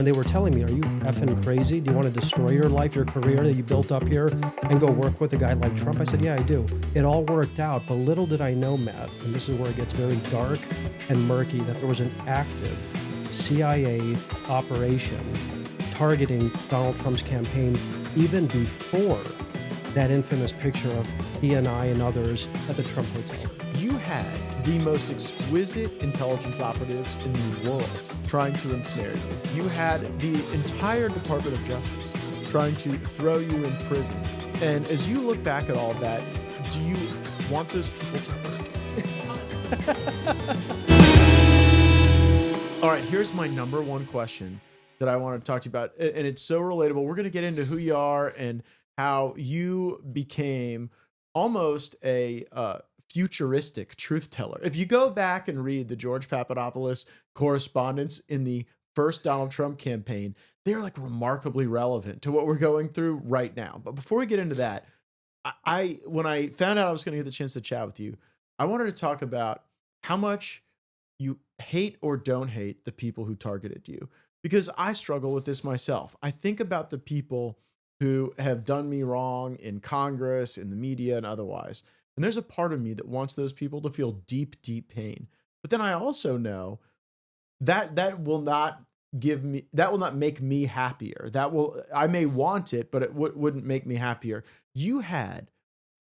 And they were telling me, are you effing crazy? Do you want to destroy your life, your career that you built up here and go work with a guy like Trump? I said, yeah, I do. It all worked out, but little did I know, Matt, and this is where it gets very dark and murky, that there was an active CIA operation targeting Donald Trump's campaign even before that infamous picture of he and I and others at the Trump Hotel. You had the most exquisite intelligence operatives in the world trying to ensnare you. You had the entire Department of Justice trying to throw you in prison. And as you look back at all of that, do you want those people to hurt? All right, here's my number one question that I want to talk to you about. And it's so relatable. We're going to get into who you are and how you became almost a futuristic truth teller. If you go back and read the George Papadopoulos correspondence in the first Donald Trump campaign, they're like remarkably relevant to what we're going through right now. But before we get into that, when I found out I was going to get the chance to chat with you, I wanted to talk about how much you hate or don't hate the people who targeted you, because I struggle with this myself. I think about the people who have done me wrong in Congress, in the media, and otherwise. And there's a part of me that wants those people to feel deep, deep pain. But then I also know that that will not make me happier. I may want it, but it wouldn't make me happier. You had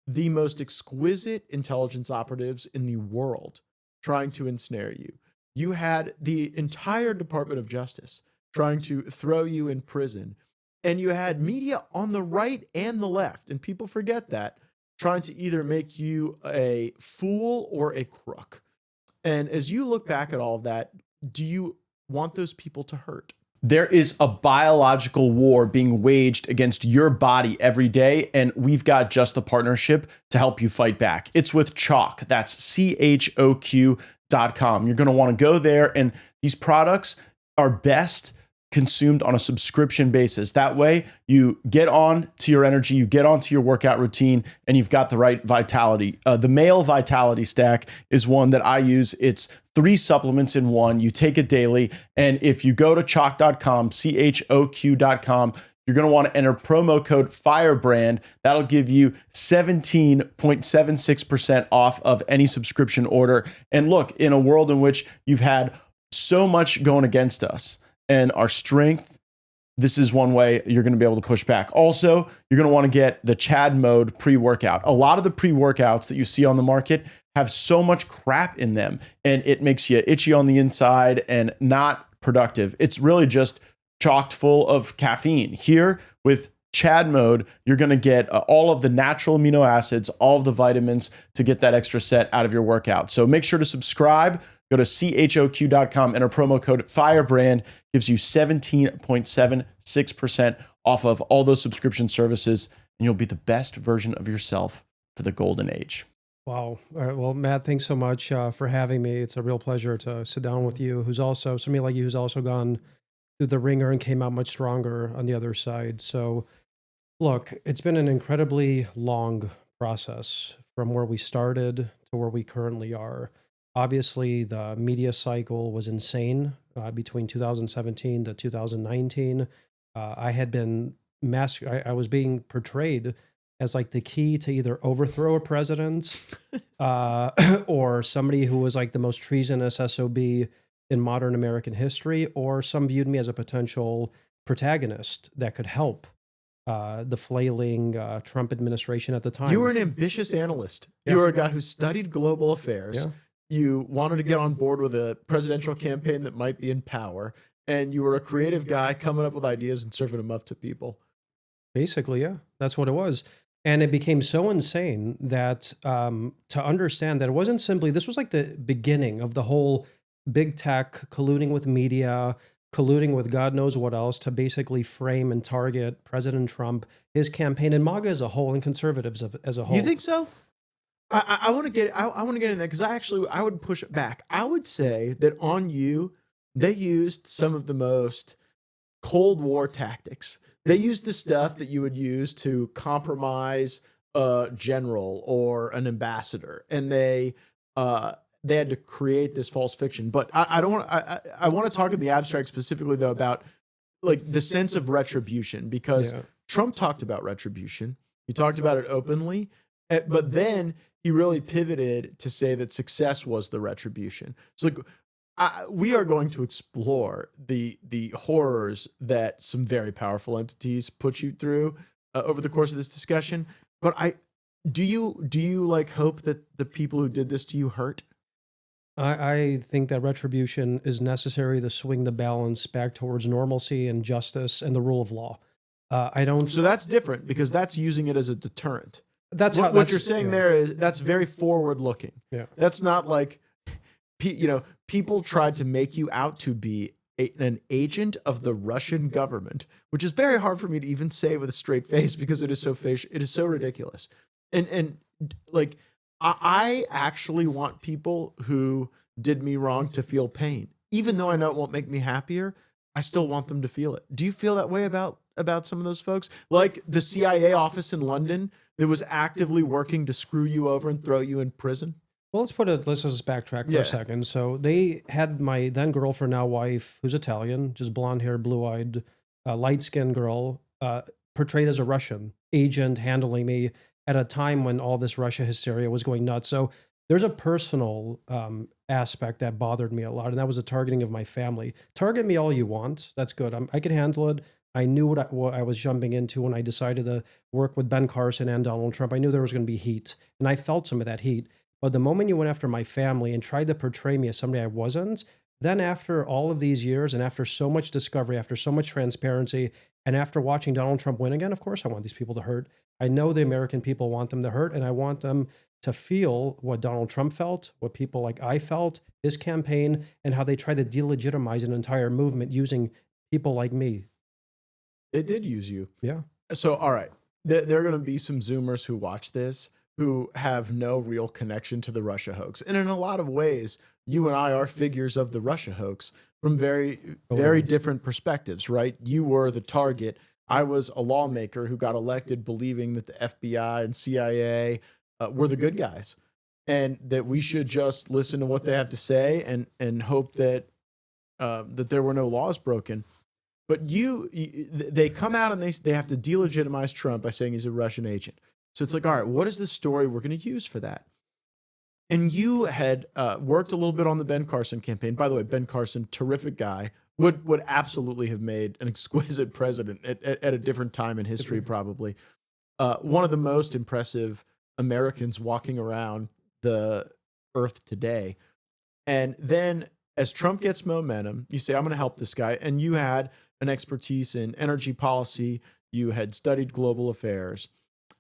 the most exquisite intelligence operatives in the world trying to ensnare you. You had the entire Department of Justice trying to throw you in prison. And you had media on the right and the left, and people forget that, trying to either make you a fool or a crook. And as you look back at all of that, do you want those people to hurt? There is a biological war being waged against your body every day, and we've got just the partnership to help you fight back. It's with Choq. That's CHOQ.com. You're going to want to go there, and these products are best consumed on a subscription basis. That way you get on to your energy, you get onto your workout routine, and you've got the right vitality. The male vitality stack is one that I use. It's 3 supplements in one. You take it daily. And if you go to choq.com, CHOQ.com, you're going to want to enter promo code FIREBRAND. That'll give you 17.76% off of any subscription order. And look, in a world in which you've had so much going against us, and our strength, this is one way you're going to be able to push back. Also, you're going to want to get the Chad mode pre-workout. A lot of the pre-workouts that you see on the market have so much crap in them, and it makes you itchy on the inside and not productive. It's really just chocked full of caffeine. Here with Chad mode, you're going to get all of the natural amino acids, all of the vitamins to get that extra set out of your workout. So make sure to subscribe. Go to CHOQ.com, enter promo code FIREBRAND, gives you 17.76% off of all those subscription services, and you'll be the best version of yourself for the golden age. Wow. All right. Well, Matt, thanks so much for having me. It's a real pleasure to sit down with you, who's also, somebody like you who's also gone through the ringer and came out much stronger on the other side. So look, it's been an incredibly long process from where we started to where we currently are. Obviously, the media cycle was insane between 2017 to 2019. I had been I was being portrayed as like the key to either overthrow a president or somebody who was like the most treasonous SOB in modern American history, or some viewed me as a potential protagonist that could help the flailing Trump administration at the time. You were an ambitious analyst. Yeah. You were a guy who studied global affairs. Yeah. You wanted to get on board with a presidential campaign that might be in power, and you were a creative guy coming up with ideas and serving them up to people. Basically, yeah, that's what it was. And it became so insane that to understand that it wasn't simply, this was like the beginning of the whole big tech colluding with media, colluding with God knows what else to basically frame and target President Trump, his campaign, and MAGA as a whole, and conservatives as a whole. You think so? I want to get in there because I would push it back. I would say that on you, they used some of the most Cold War tactics. They used the stuff that you would use to compromise a general or an ambassador, and they had to create this false fiction. But I don't want. I want to talk in the abstract specifically though about like the sense of retribution, because Yeah. Trump talked about retribution. He talked about it openly, but then he really pivoted to say that success was the retribution. So like, we are going to explore the horrors that some very powerful entities put you through over the course of this discussion. But do you like hope that the people who did this to you hurt? I think that retribution is necessary to swing the balance back towards normalcy and justice and the rule of law. I don't. So that's different, because that's using it as a deterrent. That's What, how what that's, you're saying yeah. there is that's very forward looking. Yeah. That's not like, people tried to make you out to be an agent of the Russian government, which is very hard for me to even say with a straight face, because it is so it is so ridiculous. And like, I actually want people who did me wrong to feel pain, even though I know it won't make me happier. I still want them to feel it. Do you feel that way about some of those folks? Like the CIA office in London that was actively working to screw you over and throw you in prison? Well, let's just backtrack for Yeah. a second. So they had my then girlfriend, now wife, who's Italian, just blonde hair, blue eyed, light skinned girl, portrayed as a Russian agent handling me at a time when all this Russia hysteria was going nuts. So there's a personal aspect that bothered me a lot, and that was the targeting of my family. Target me all you want. That's good. I can handle it. I knew what I was jumping into when I decided to work with Ben Carson and Donald Trump. I knew there was going to be heat, and I felt some of that heat. But the moment you went after my family and tried to portray me as somebody I wasn't, then after all of these years and after so much discovery, after so much transparency, and after watching Donald Trump win again, of course I want these people to hurt. I know the American people want them to hurt, and I want them to feel what Donald Trump felt, what people like I felt, his campaign, and how they tried to delegitimize an entire movement using people like me. It did use you. Yeah. So, all right, there are going to be some Zoomers who watch this who have no real connection to the Russia hoax. And in a lot of ways, you and I are figures of the Russia hoax from very, very different perspectives, right? You were the target. I was a lawmaker who got elected believing that the FBI and CIA were the good guys, and that we should just listen to what they have to say and hope that that there were no laws broken. But they come out and they have to delegitimize Trump by saying he's a Russian agent. So it's like, all right, what is the story we're going to use for that? And you had worked a little bit on the Ben Carson campaign. By the way, Ben Carson, terrific guy, would absolutely have made an exquisite president at a different time in history, probably. One of the most impressive Americans walking around the earth today. And then as Trump gets momentum, you say, I'm going to help this guy. And you had an expertise in energy policy. You had studied global affairs.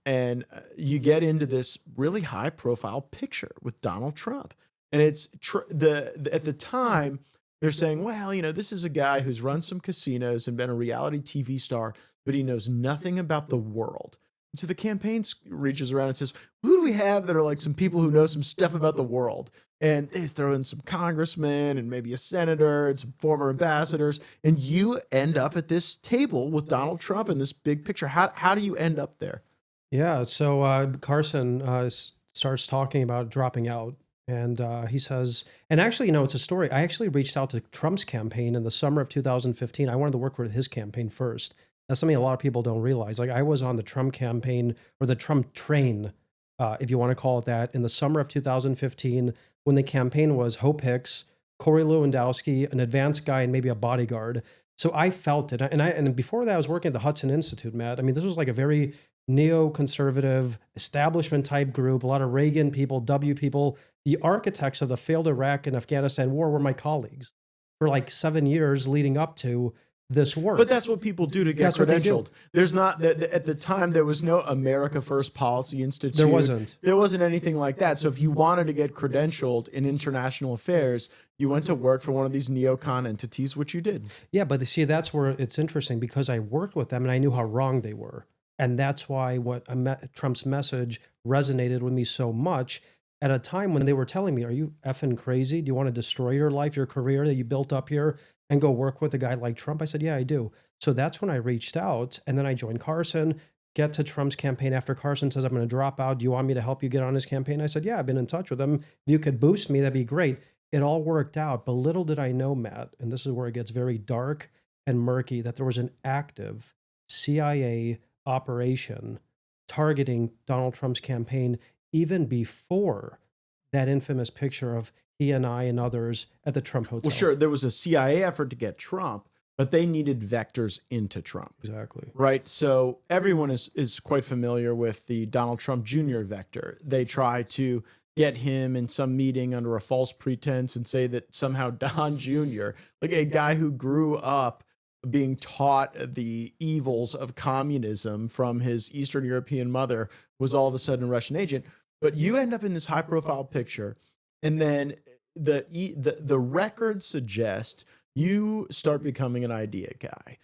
And you get into this really high profile picture with Donald Trump. And it's at the time, they're saying, well, this is a guy who's run some casinos and been a reality TV star, but he knows nothing about the world. And so the campaign reaches around and says, who do we have that are like some people who know some stuff about the world? And they throw in some congressmen and maybe a senator and some former ambassadors. And you end up at this table with Donald Trump in this big picture. How do you end up there? Yeah. So Carson starts talking about dropping out. And he says, and actually, it's a story. I actually reached out to Trump's campaign in the summer of 2015. I wanted to work with his campaign first. That's something a lot of people don't realize. Like, I was on the Trump campaign, or the Trump train, if you want to call it that, in the summer of 2015, when the campaign was Hope Hicks, Corey Lewandowski, an advanced guy, and maybe a bodyguard. So I felt it. And before that, I was working at the Hudson Institute, Matt. I mean, this was like a very neoconservative establishment type group, a lot of Reagan people, W people. The architects of the failed Iraq and Afghanistan war were my colleagues for like 7 years leading up to this work. But that's what people do to get That's what they do. credentialed. There's not at the time there was no America First Policy Institute. There wasn't. There wasn't anything like that. So if you wanted to get credentialed in international affairs, you went to work for one of these neocon entities, which you did. Yeah, but see, that's where it's interesting, because I worked with them and I knew how wrong they were. And that's why Trump's message resonated with me so much at a time when they were telling me, are you effing crazy? Do you want to destroy your life, your career that you built up here, and go work with a guy like Trump? I said, yeah, I do. So that's when I reached out, and then I joined Carson, get to Trump's campaign after Carson says, I'm going to drop out. Do you want me to help you get on his campaign? I said, yeah, I've been in touch with him. If you could boost me, that'd be great. It all worked out. But little did I know, Matt, and this is where it gets very dark and murky that there was an active CIA operation targeting Donald Trump's campaign even before that infamous picture of he and I and others at the Trump hotel. Well, sure, there was a CIA effort to get Trump, but they needed vectors into Trump. Exactly. Right. So everyone is quite familiar with the Donald Trump Jr. vector. They try to get him in some meeting under a false pretense and say that somehow Don Jr., like a guy who grew up being taught the evils of communism from his Eastern European mother, was all of a sudden a Russian agent. But you end up in this high profile picture, and then the records suggest you start becoming an idea guy.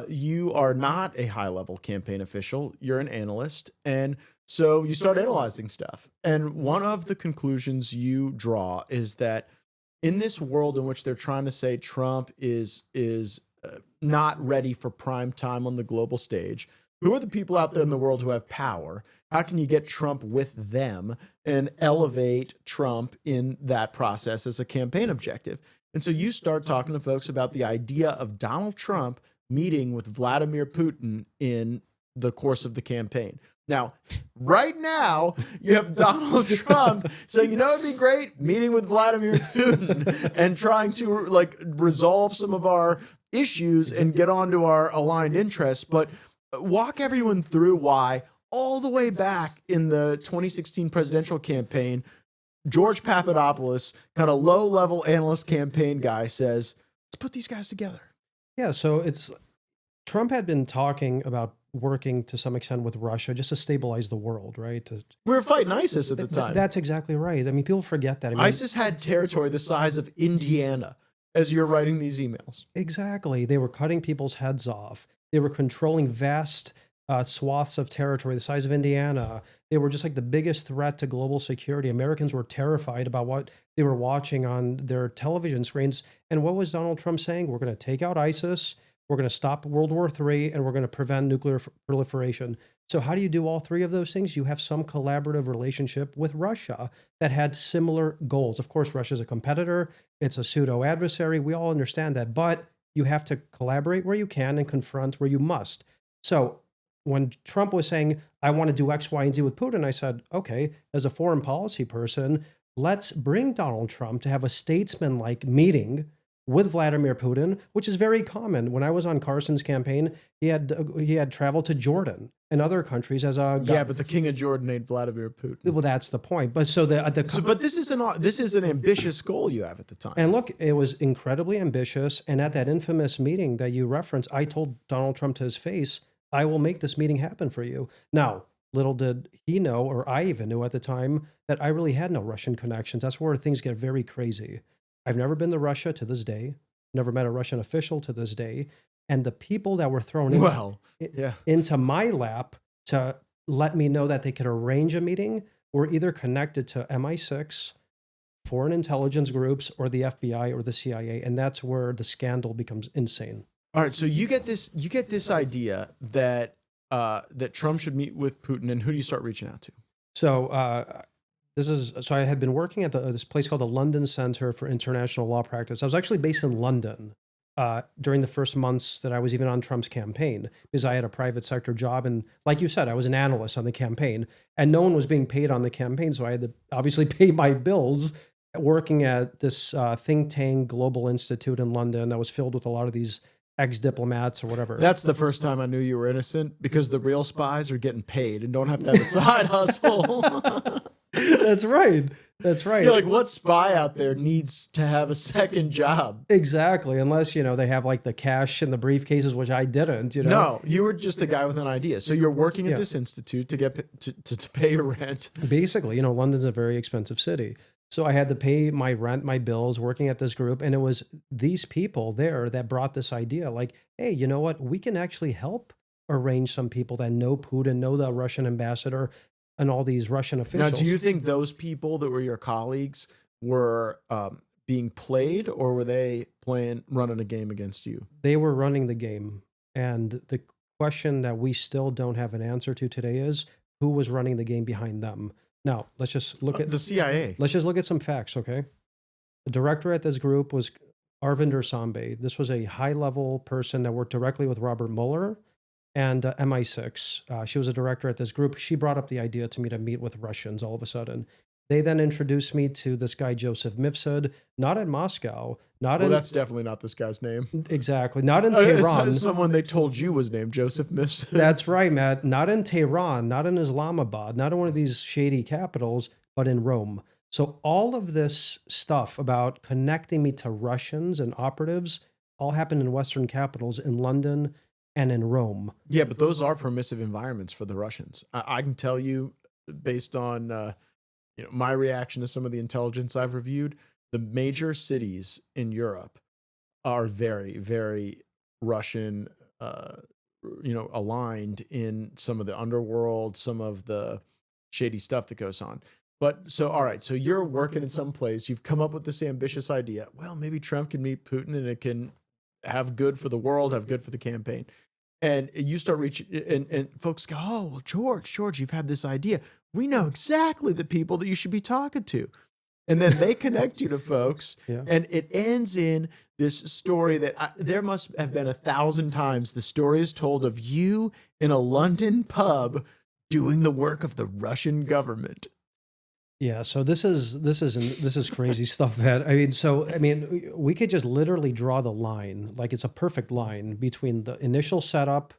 You are not a high level campaign official. You're an analyst. And so you start analyzing stuff. And one of the conclusions you draw is that in this world in which they're trying to say Trump is not ready for prime time on the global stage, who are the people out there in the world who have power? How can you get Trump with them and elevate Trump in that process as a campaign objective? And so you start talking to folks about the idea of Donald Trump meeting with Vladimir Putin in the course of the campaign. Now, right now, you have Donald Trump saying, you know, it'd be great meeting with Vladimir Putin and trying to like resolve some of our issues and get onto our aligned interests. But walk everyone through why all the way back in the 2016 presidential campaign, George Papadopoulos, kind of low-level analyst campaign guy, says, let's put these guys together. Yeah, so Trump had been talking about working to some extent with Russia just to stabilize the world, right? We were fighting ISIS at the time. That's exactly right. I mean, people forget that. I mean, ISIS had territory the size of Indiana as you're writing these emails. Exactly. They were cutting people's heads off. They were controlling vast swaths of territory the size of Indiana. They were just like the biggest threat to global security. Americans were terrified about what they were watching on their television screens. And what was Donald Trump saying? We're going to take out ISIS. We're going to stop World War III, and we're going to prevent nuclear proliferation. So how do you do all three of those things? You have some collaborative relationship with Russia that had similar goals. Of course, Russia's a competitor. It's a pseudo adversary. We all understand that. But you have to collaborate where you can and confront where you must. So when Trump was saying, I want to do X, Y, and Z with Putin, I said, okay, as a foreign policy person, let's bring Donald Trump to have a statesman-like meeting with Vladimir Putin, which is very common. When I was on Carson's campaign, he had traveled to Jordan and other countries as a yeah, but the king of Jordan ain't Vladimir Putin. Well, that's the point. But but this is an ambitious goal you have at the time. And look, it was incredibly ambitious. And at that infamous meeting that you referenced, I told Donald Trump to his face, I will make this meeting happen for you. Now, little did he know, or I even knew at the time, that I really had no Russian connections. That's where things get very crazy. I've never been to Russia to this day, never met a Russian official to this day. And the people that were thrown into my lap to let me know that they could arrange a meeting were either connected to MI6, foreign intelligence groups, or the FBI or the CIA. And that's where the scandal becomes insane. All right, so you get this idea that that Trump should meet with Putin, and who do you start reaching out to? So I had been working at this place called the London Center for International Law Practice. I was actually based in London during the first months that I was even on Trump's campaign, because I had a private sector job. And like you said, I was an analyst on the campaign, and no one was being paid on the campaign. So I had to obviously pay my bills working at this think tank global institute in London that was filled with a lot of these ex-diplomats or whatever. That's the first time I knew you were innocent, because the real spies are getting paid and don't have to have a side hustle. That's right. That's right. You're like, what spy out there needs to have a second job? Exactly. Unless, they have like the cash in the briefcases, which I didn't, No, you were just a guy with an idea. So you're working at this institute to get to pay your rent. Basically, London's a very expensive city. So I had to pay my rent, my bills, working at this group. And it was these people there that brought this idea like, hey, you know what? We can actually help arrange some people that know Putin, know the Russian ambassador, and all these Russian officials. Now, do you think those people that were your colleagues were being played, or were they running a game against you? They were running the game. And the question that we still don't have an answer to today is who was running the game behind them. Now, let's just look at the CIA. Let's just look at some facts, okay? The director at this group was Arvinder Sambe. This was a high-level person that worked directly with Robert Mueller and MI6. She was a director at this group. She brought up the idea to me to meet with Russians all of a sudden. They then introduced me to this guy, Joseph Mifsud, not in Moscow, not Well, in... that's definitely not this guy's name. Exactly. Not in It's Tehran. someone they told you was named Joseph Mifsud. That's right, Matt. Not in Tehran, not in Islamabad, not in one of these shady capitals, but in Rome. So all of this stuff about connecting me to Russians and operatives all happened in Western capitals, in London and in Rome. Yeah, but those are permissive environments for the Russians. I can tell you, based on my reaction to some of the intelligence I've reviewed, the major cities in Europe are very, very Russian, aligned in some of the underworld, some of the shady stuff that goes on. But so, all right, so you're working in some place, you've come up with this ambitious idea. Well, maybe Trump can meet Putin and it can have good for the world, have good for the campaign. And you start reaching, and folks go, oh, well, George, you've had this idea. We know exactly the people that you should be talking to. And then they connect you to folks, Yeah. and it ends in this story that there must have been 1,000 times the story is told of you in a London pub doing the work of the Russian government. Yeah, so this is crazy stuff, Matt. I mean, we could just literally draw the line, like it's a perfect line between the initial setup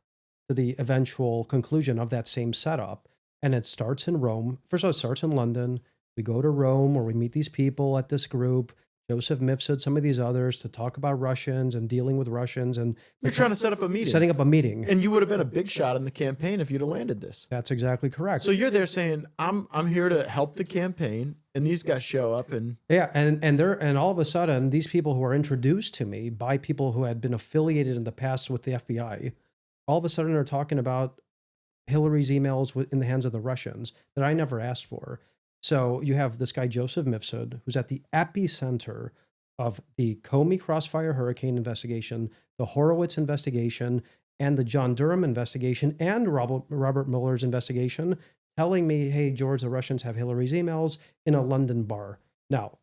to the eventual conclusion of that same setup. And it starts in Rome. First of all, it starts in London. We go to Rome where we meet these people at this group, Joseph Mifsud, some of these others, to talk about Russians and dealing with Russians. And You're trying to set up a meeting. setting up a meeting. And you would have been a big shot in the campaign if you'd have landed this. That's exactly correct. So you're there saying, I'm here to help the campaign, and these guys show up and Yeah, and all of a sudden, these people who are introduced to me by people who had been affiliated in the past with the FBI, all of a sudden are talking about Hillary's emails in the hands of the Russians that I never asked for. So you have this guy, Joseph Mifsud, who's at the epicenter of the Comey Crossfire Hurricane investigation, the Horowitz investigation, and the John Durham investigation, and Robert Mueller's investigation, telling me, hey, George, the Russians have Hillary's emails in a London bar. Now,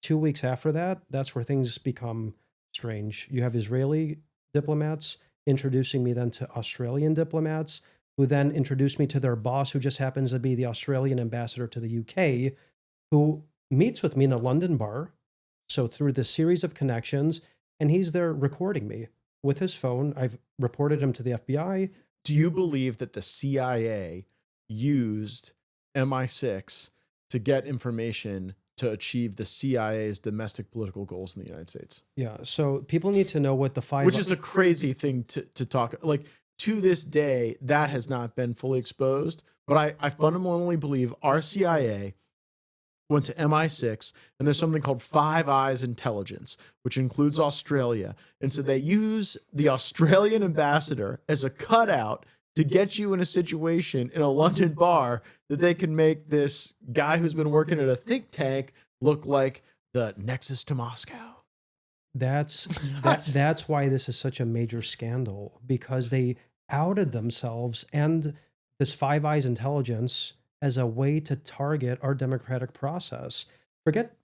2 weeks after that, that's where things become strange. You have Israeli diplomats introducing me then to Australian diplomats, who then introduced me to their boss, who just happens to be the Australian ambassador to the UK, who meets with me in a London bar. So through this series of connections, and he's there recording me with his phone. I've reported him to the FBI. do you believe that the CIA used MI6 to get information to achieve the CIA's domestic political goals in the United States? Yeah. So people need to know what the five... Which is a crazy thing to talk. Like, to this day, that has not been fully exposed. But I fundamentally believe our CIA went to MI6, and there's something called Five Eyes intelligence, which includes Australia. And so they use the Australian ambassador as a cutout to get you in a situation in a London bar that they can make this guy who's been working at a think tank look like the nexus to Moscow. That's why this is such a major scandal, because they outed themselves and this Five Eyes intelligence as a way to target our democratic process. Forget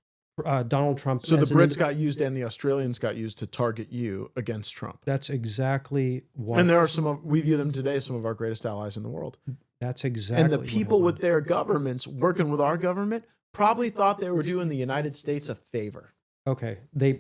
Donald Trump. So the Brits got used and the Australians got used to target you against Trump. That's exactly what. And there are we view them today, some of our greatest allies in the world. That's exactly. And the people with their governments working with our government probably thought they were doing the United States a favor. Okay,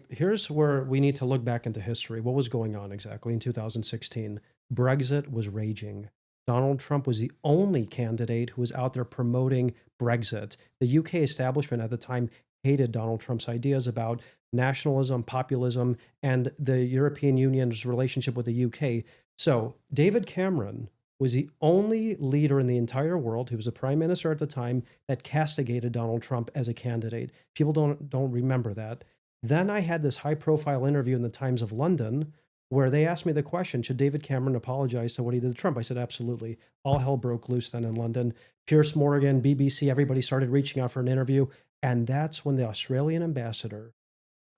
here's where we need to look back into history. What was going on exactly in 2016? Brexit was raging. Donald Trump was the only candidate who was out there promoting Brexit. The UK establishment at the time hated Donald Trump's ideas about nationalism, populism, and the European Union's relationship with the UK. So David Cameron was the only leader in the entire world, who was a prime minister at the time, that castigated Donald Trump as a candidate. People don't remember that. Then I had this high-profile interview in the Times of London where they asked me the question, should David Cameron apologize to what he did to Trump? I said, absolutely. All hell broke loose then in London. Piers Morgan, BBC, everybody started reaching out for an interview. And that's when the Australian ambassador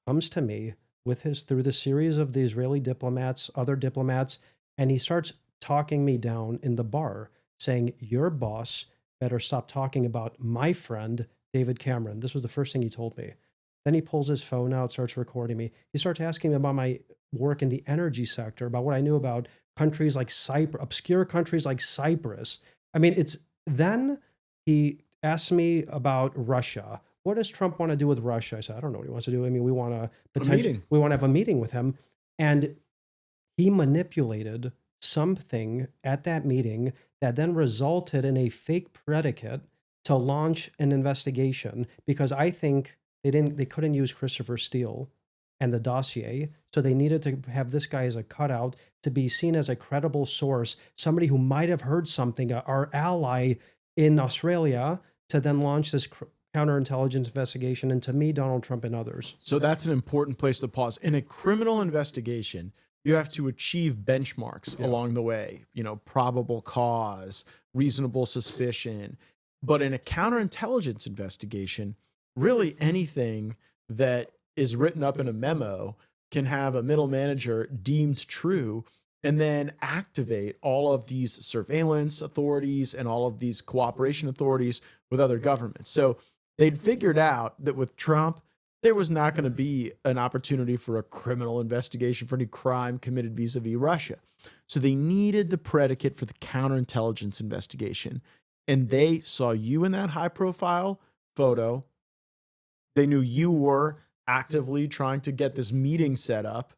comes to me through the series of the Israeli diplomats, other diplomats, and he starts talking me down in the bar, saying, your boss better stop talking about my friend, David Cameron. This was the first thing he told me. Then he pulls his phone out, starts recording me. He starts asking me about my work in the energy sector, about what I knew about countries like Cyprus, obscure countries like Cyprus. I mean, then he asked me about Russia. What does Trump want to do with Russia? I said, I don't know what he wants to do. I mean, we want to have a meeting with him. And he manipulated something at that meeting that then resulted in a fake predicate to launch an investigation, because I think they couldn't use Christopher Steele and the dossier. So they needed to have this guy as a cutout to be seen as a credible source, somebody who might have heard something, our ally in Australia, to then launch this counterintelligence investigation into me, Donald Trump, and others. So that's an important place to pause. In a criminal investigation, you have to achieve benchmarks along the way, probable cause, reasonable suspicion. But in a counterintelligence investigation, really anything that is written up in a memo can have a middle manager deemed true and then activate all of these surveillance authorities and all of these cooperation authorities with other governments. So they'd figured out that with Trump, there was not going to be an opportunity for a criminal investigation for any crime committed vis-a-vis Russia. So they needed the predicate for the counterintelligence investigation. And they saw you in that high-profile photo. They knew you were actively trying to get this meeting set up.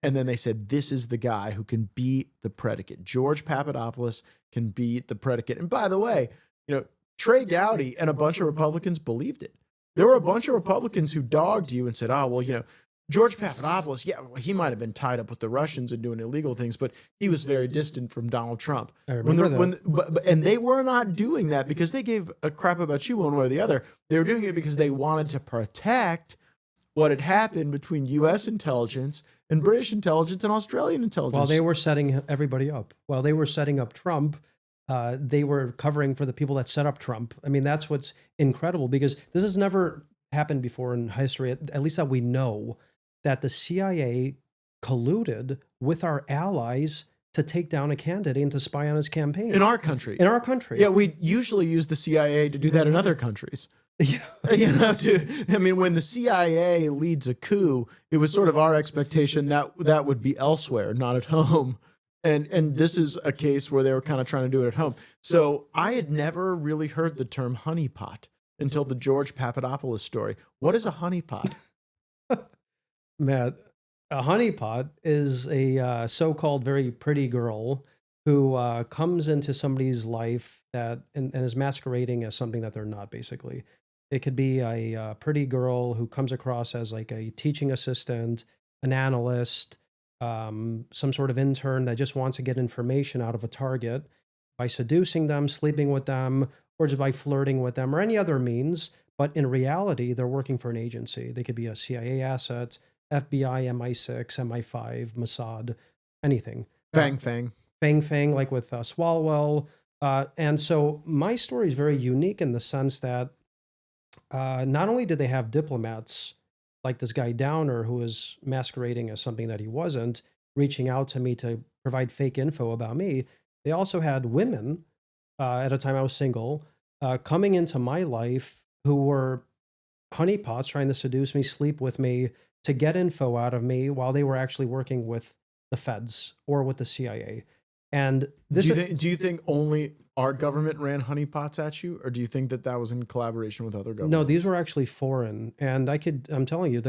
And then they said, this is the guy who can be the predicate. George Papadopoulos can be the predicate. And by the way, Trey Gowdy and a bunch of Republicans believed it. There were a bunch of Republicans who dogged you and said, oh, well, George Papadopoulos, he might have been tied up with the Russians and doing illegal things, but he was very distant from Donald Trump. I remember that. And they were not doing that because they gave a crap about you one way or the other. They were doing it because they wanted to protect what had happened between U.S. intelligence and British intelligence and Australian intelligence. While they were setting everybody up. While they were setting up Trump, they were covering for the people that set up Trump. I mean, that's what's incredible, because this has never happened before in history, at least that we know, that the CIA colluded with our allies to take down a candidate and to spy on his campaign. In our country. In our country. Yeah, we usually use the CIA to do that in other countries. Yeah. When the CIA leads a coup, it was sort of our expectation that would be elsewhere, not at home. And this is a case where they were kind of trying to do it at home. So I had never really heard the term honeypot until the George Papadopoulos story. What is a honeypot? Matt, a honeypot is a so-called very pretty girl who comes into somebody's life and is masquerading as something that they're not, basically. It could be a pretty girl who comes across as like a teaching assistant, an analyst, some sort of intern that just wants to get information out of a target by seducing them, sleeping with them, or just by flirting with them or any other means. But in reality, they're working for an agency. They could be a CIA asset, FBI, MI6, MI5, Mossad, anything. Fang, like with Swalwell. And so my story is very unique in the sense that not only did they have diplomats like this guy Downer, who was masquerading as something that he wasn't, reaching out to me to provide fake info about me, they also had women, at a time I was single, coming into my life who were honeypots trying to seduce me, sleep with me, to get info out of me while they were actually working with the feds or with the CIA. And this do you think only our government ran honeypots at you, or do you think that was in collaboration with other governments? No, these were actually foreign. And I'm telling you,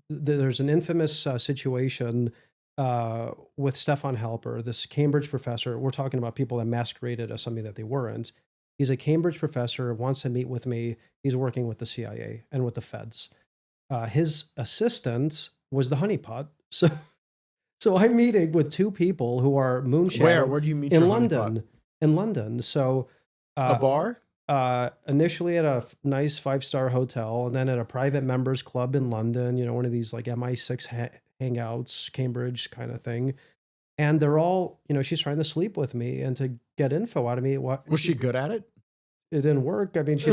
there's an infamous situation with Stefan Halper, this Cambridge professor. We're talking about people that masqueraded as something that they weren't. He's a Cambridge professor, wants to meet with me. He's working with the CIA and with the feds. His assistant was the honeypot. So I'm meeting with two people who are moonshine. Where do you meet in your London? honeypot? In London. So a bar? Initially at a nice 5-star hotel, and then at a private members club in London. One of these like MI6 hangouts, Cambridge kind of thing. And they're all, she's trying to sleep with me and to get info out of me. Was she good at it? It didn't work. I mean, she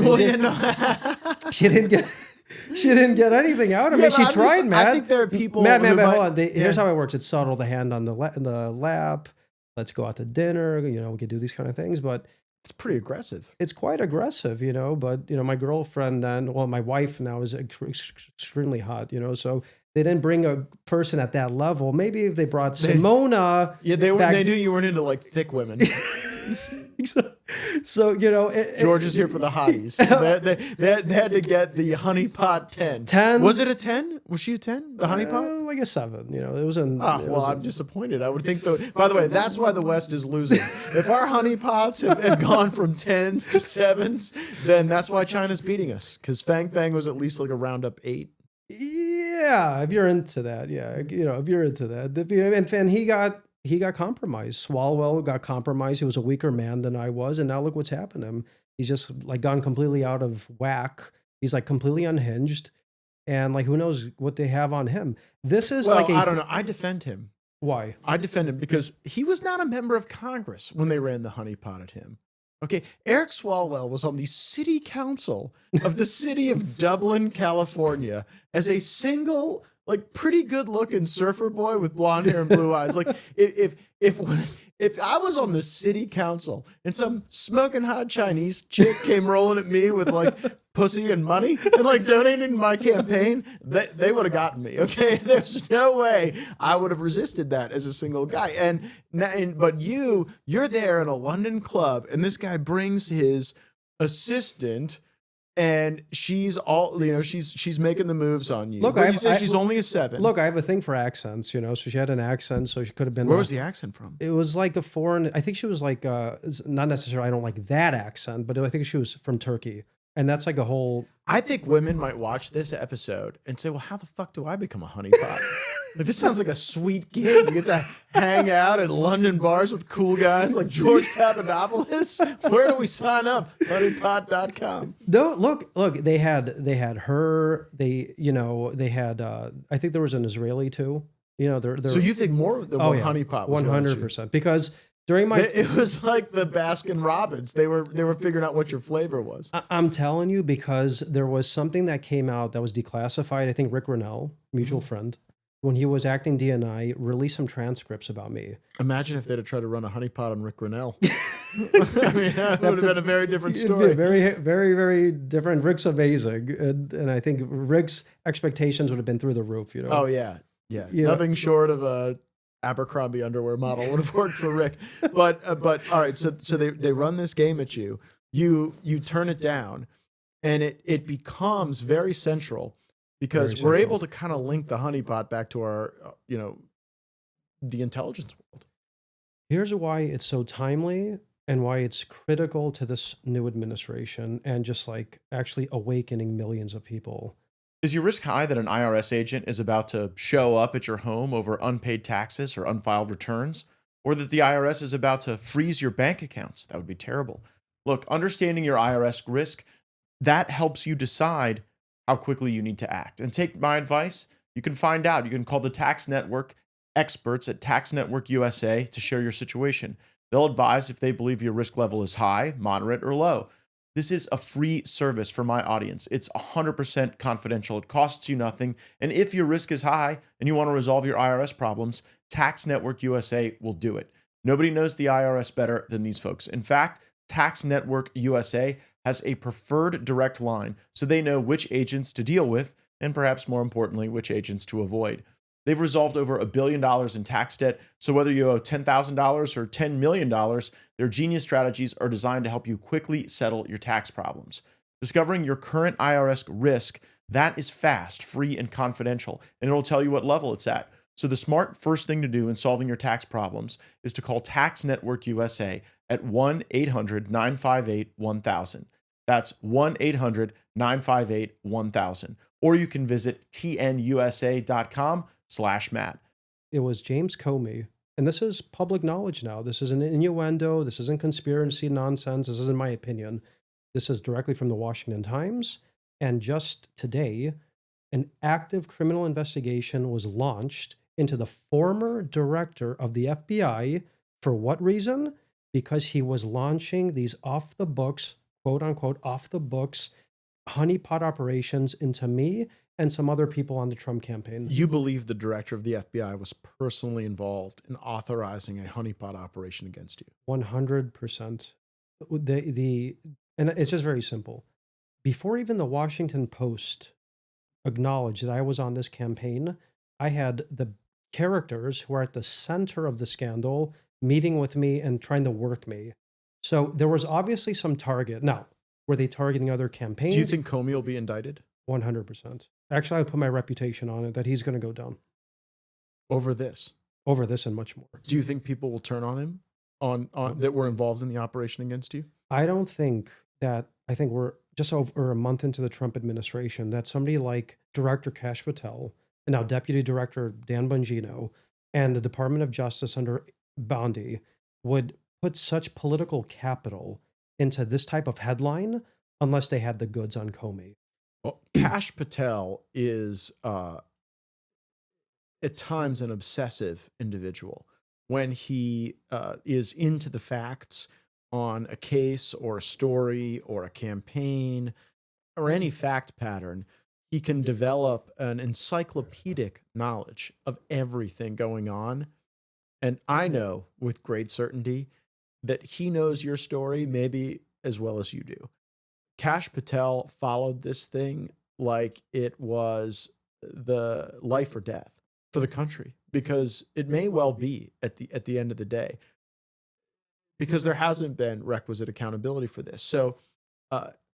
didn't get anything out of me. She tried, Matt. I think there are people. Matt, hold on. Here's how it works. It's subtle. The hand on the lap. Let's go out to dinner. We could do these kind of things. But It's pretty aggressive. It's quite aggressive, but, my girlfriend then, well, my wife now is extremely hot, so they didn't bring a person at that level. Maybe if they brought Simona. Yeah, they knew you weren't into like thick women. So, George is here for the hotties. They had to get the Honeypot 10. 10? Was it a 10? Was she a 10? The Honeypot? Like a 7, it was an. I'm disappointed. I would think by the way, that's why the West is losing. If our honeypots have gone from 10s to 7s, then that's why China's beating us. Because Fang Fang was at least like a roundup 8. Yeah, if you're into that, if you're into that, and he got compromised. Swalwell got compromised. He was a weaker man than I was, and now look what's happened to him. He's just like gone completely out of whack. He's like completely unhinged, and like who knows what they have on him. This is I don't know. I defend him. Why? I defend him because he was not a member of Congress when they ran the honeypot at him. Okay, Eric Swalwell was on the city council of the city of Dublin, California, as a single, like, pretty good-looking surfer boy with blonde hair and blue eyes. Like, if I was on the city council and some smoking hot Chinese chick came rolling at me with like pussy and money and like donating to my campaign, they would have gotten me. Okay, there's no way I would have resisted that as a single guy. But you're there in a London club, and this guy brings his assistant. And she's she's making the moves on you. Look, you say she's only a 7. Look, I have a thing for accents, so she had an accent, so she could have been. Where was the accent from? It was like a foreign. I think she was like, not necessarily. I don't like that accent, but I think she was from Turkey, and that's like a whole. I think women might watch this episode and say, "Well, how the fuck do I become a honeypot?" Like, this sounds like a sweet gig. You get to hang out in London bars with cool guys like George Papadopoulos. Where do we sign up? Honeypot.com. No, look. They had her. They had. I think there was an Israeli too. So you think more than honeypot? 100%. Because during my, it was like the Baskin Robbins. They were figuring out what your flavor was. I'm telling you, because there was something that came out that was declassified. I think Rick Rennell, mutual friend, when he was acting DNI, released some transcripts about me. Imagine if they'd have tried to run a honeypot on Rick Rennell. I mean, that would have been a very different story. Very, very, very different. Rick's amazing. And I think Rick's expectations would have been through the roof, Oh, yeah. Yeah. Nothing short of a Abercrombie underwear model would have worked for Rick. But all right, so they run this game at you. You turn it down, and it becomes very central. Because we're able to kind of link the honeypot back to our, the intelligence world. Here's why it's so timely and why it's critical to this new administration and just like actually awakening millions of people. Is your risk high that an IRS agent is about to show up at your home over unpaid taxes or unfiled returns? Or that the IRS is about to freeze your bank accounts? That would be terrible. Look, understanding your IRS risk, that helps you decide how quickly you need to act. And take my advice, you can find out. You can call the Tax Network experts at Tax Network USA to share your situation. They'll advise if they believe your risk level is high, moderate, or low. This is a free service for my audience. It's 100% confidential. It costs you nothing. And if your risk is high and you want to resolve your IRS problems, Tax Network USA will do it. Nobody knows the IRS better than these folks. In fact, Tax Network USA has a preferred direct line, so they know which agents to deal with, and perhaps more importantly, which agents to avoid. They've resolved over $1 billion in tax debt, so whether you owe $10,000 or $10 million, their genius strategies are designed to help you quickly settle your tax problems. Discovering your current IRS risk, that is fast, free, and confidential, and it'll tell you what level it's at. So the smart first thing to do in solving your tax problems is to call Tax Network USA at 1-800-958-1000. That's 1-800-958-1000. Or you can visit tnusa.com/Matt. It was James Comey, and this is public knowledge now. This is an innuendo. This isn't conspiracy nonsense. This isn't my opinion. This is directly from the Washington Times. And just today, an active criminal investigation was launched into the former director of the FBI. For what reason? Because he was launching these off-the-books, quote-unquote, off-the-books honeypot operations into me and some other people on the Trump campaign. You believe the director of the FBI was personally involved in authorizing a honeypot operation against you? 100%. and it's just very simple. Before even the Washington Post acknowledged that I was on this campaign, I had the characters who are at the center of the scandal meeting with me and trying to work me. So there was obviously some target. Now, were they targeting other campaigns? Do you think Comey will be indicted 100%? Actually, I would put my reputation on it that he's going to go down over this? over this and much more. Do you think people will turn on him on that were involved in the operation against you? I don't think that. I think we're just over a month into the Trump administration that somebody like Director Kash Patel and now Deputy Director Dan Bongino and the Department of Justice under Bondi would put such political capital into this type of headline unless they had the goods on Comey. Well, Kash Patel is at times an obsessive individual. When he is into the facts on a case or a story or a campaign or any fact pattern, he can develop an encyclopedic knowledge of everything going on. And I know with great certainty that he knows your story maybe as well as you do. Kash Patel followed this thing like it was the life or death for the country, because it may well be at the end of the day, because there hasn't been requisite accountability for this. So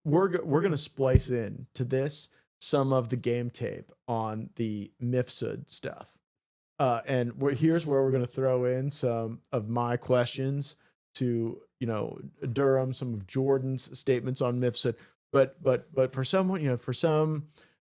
we're going to splice in to this some of the game tape on the Mifsud stuff. And here's where we're going to throw in some of my questions to, Durham, some of Jordan's statements on Mifsud. But for someone, for some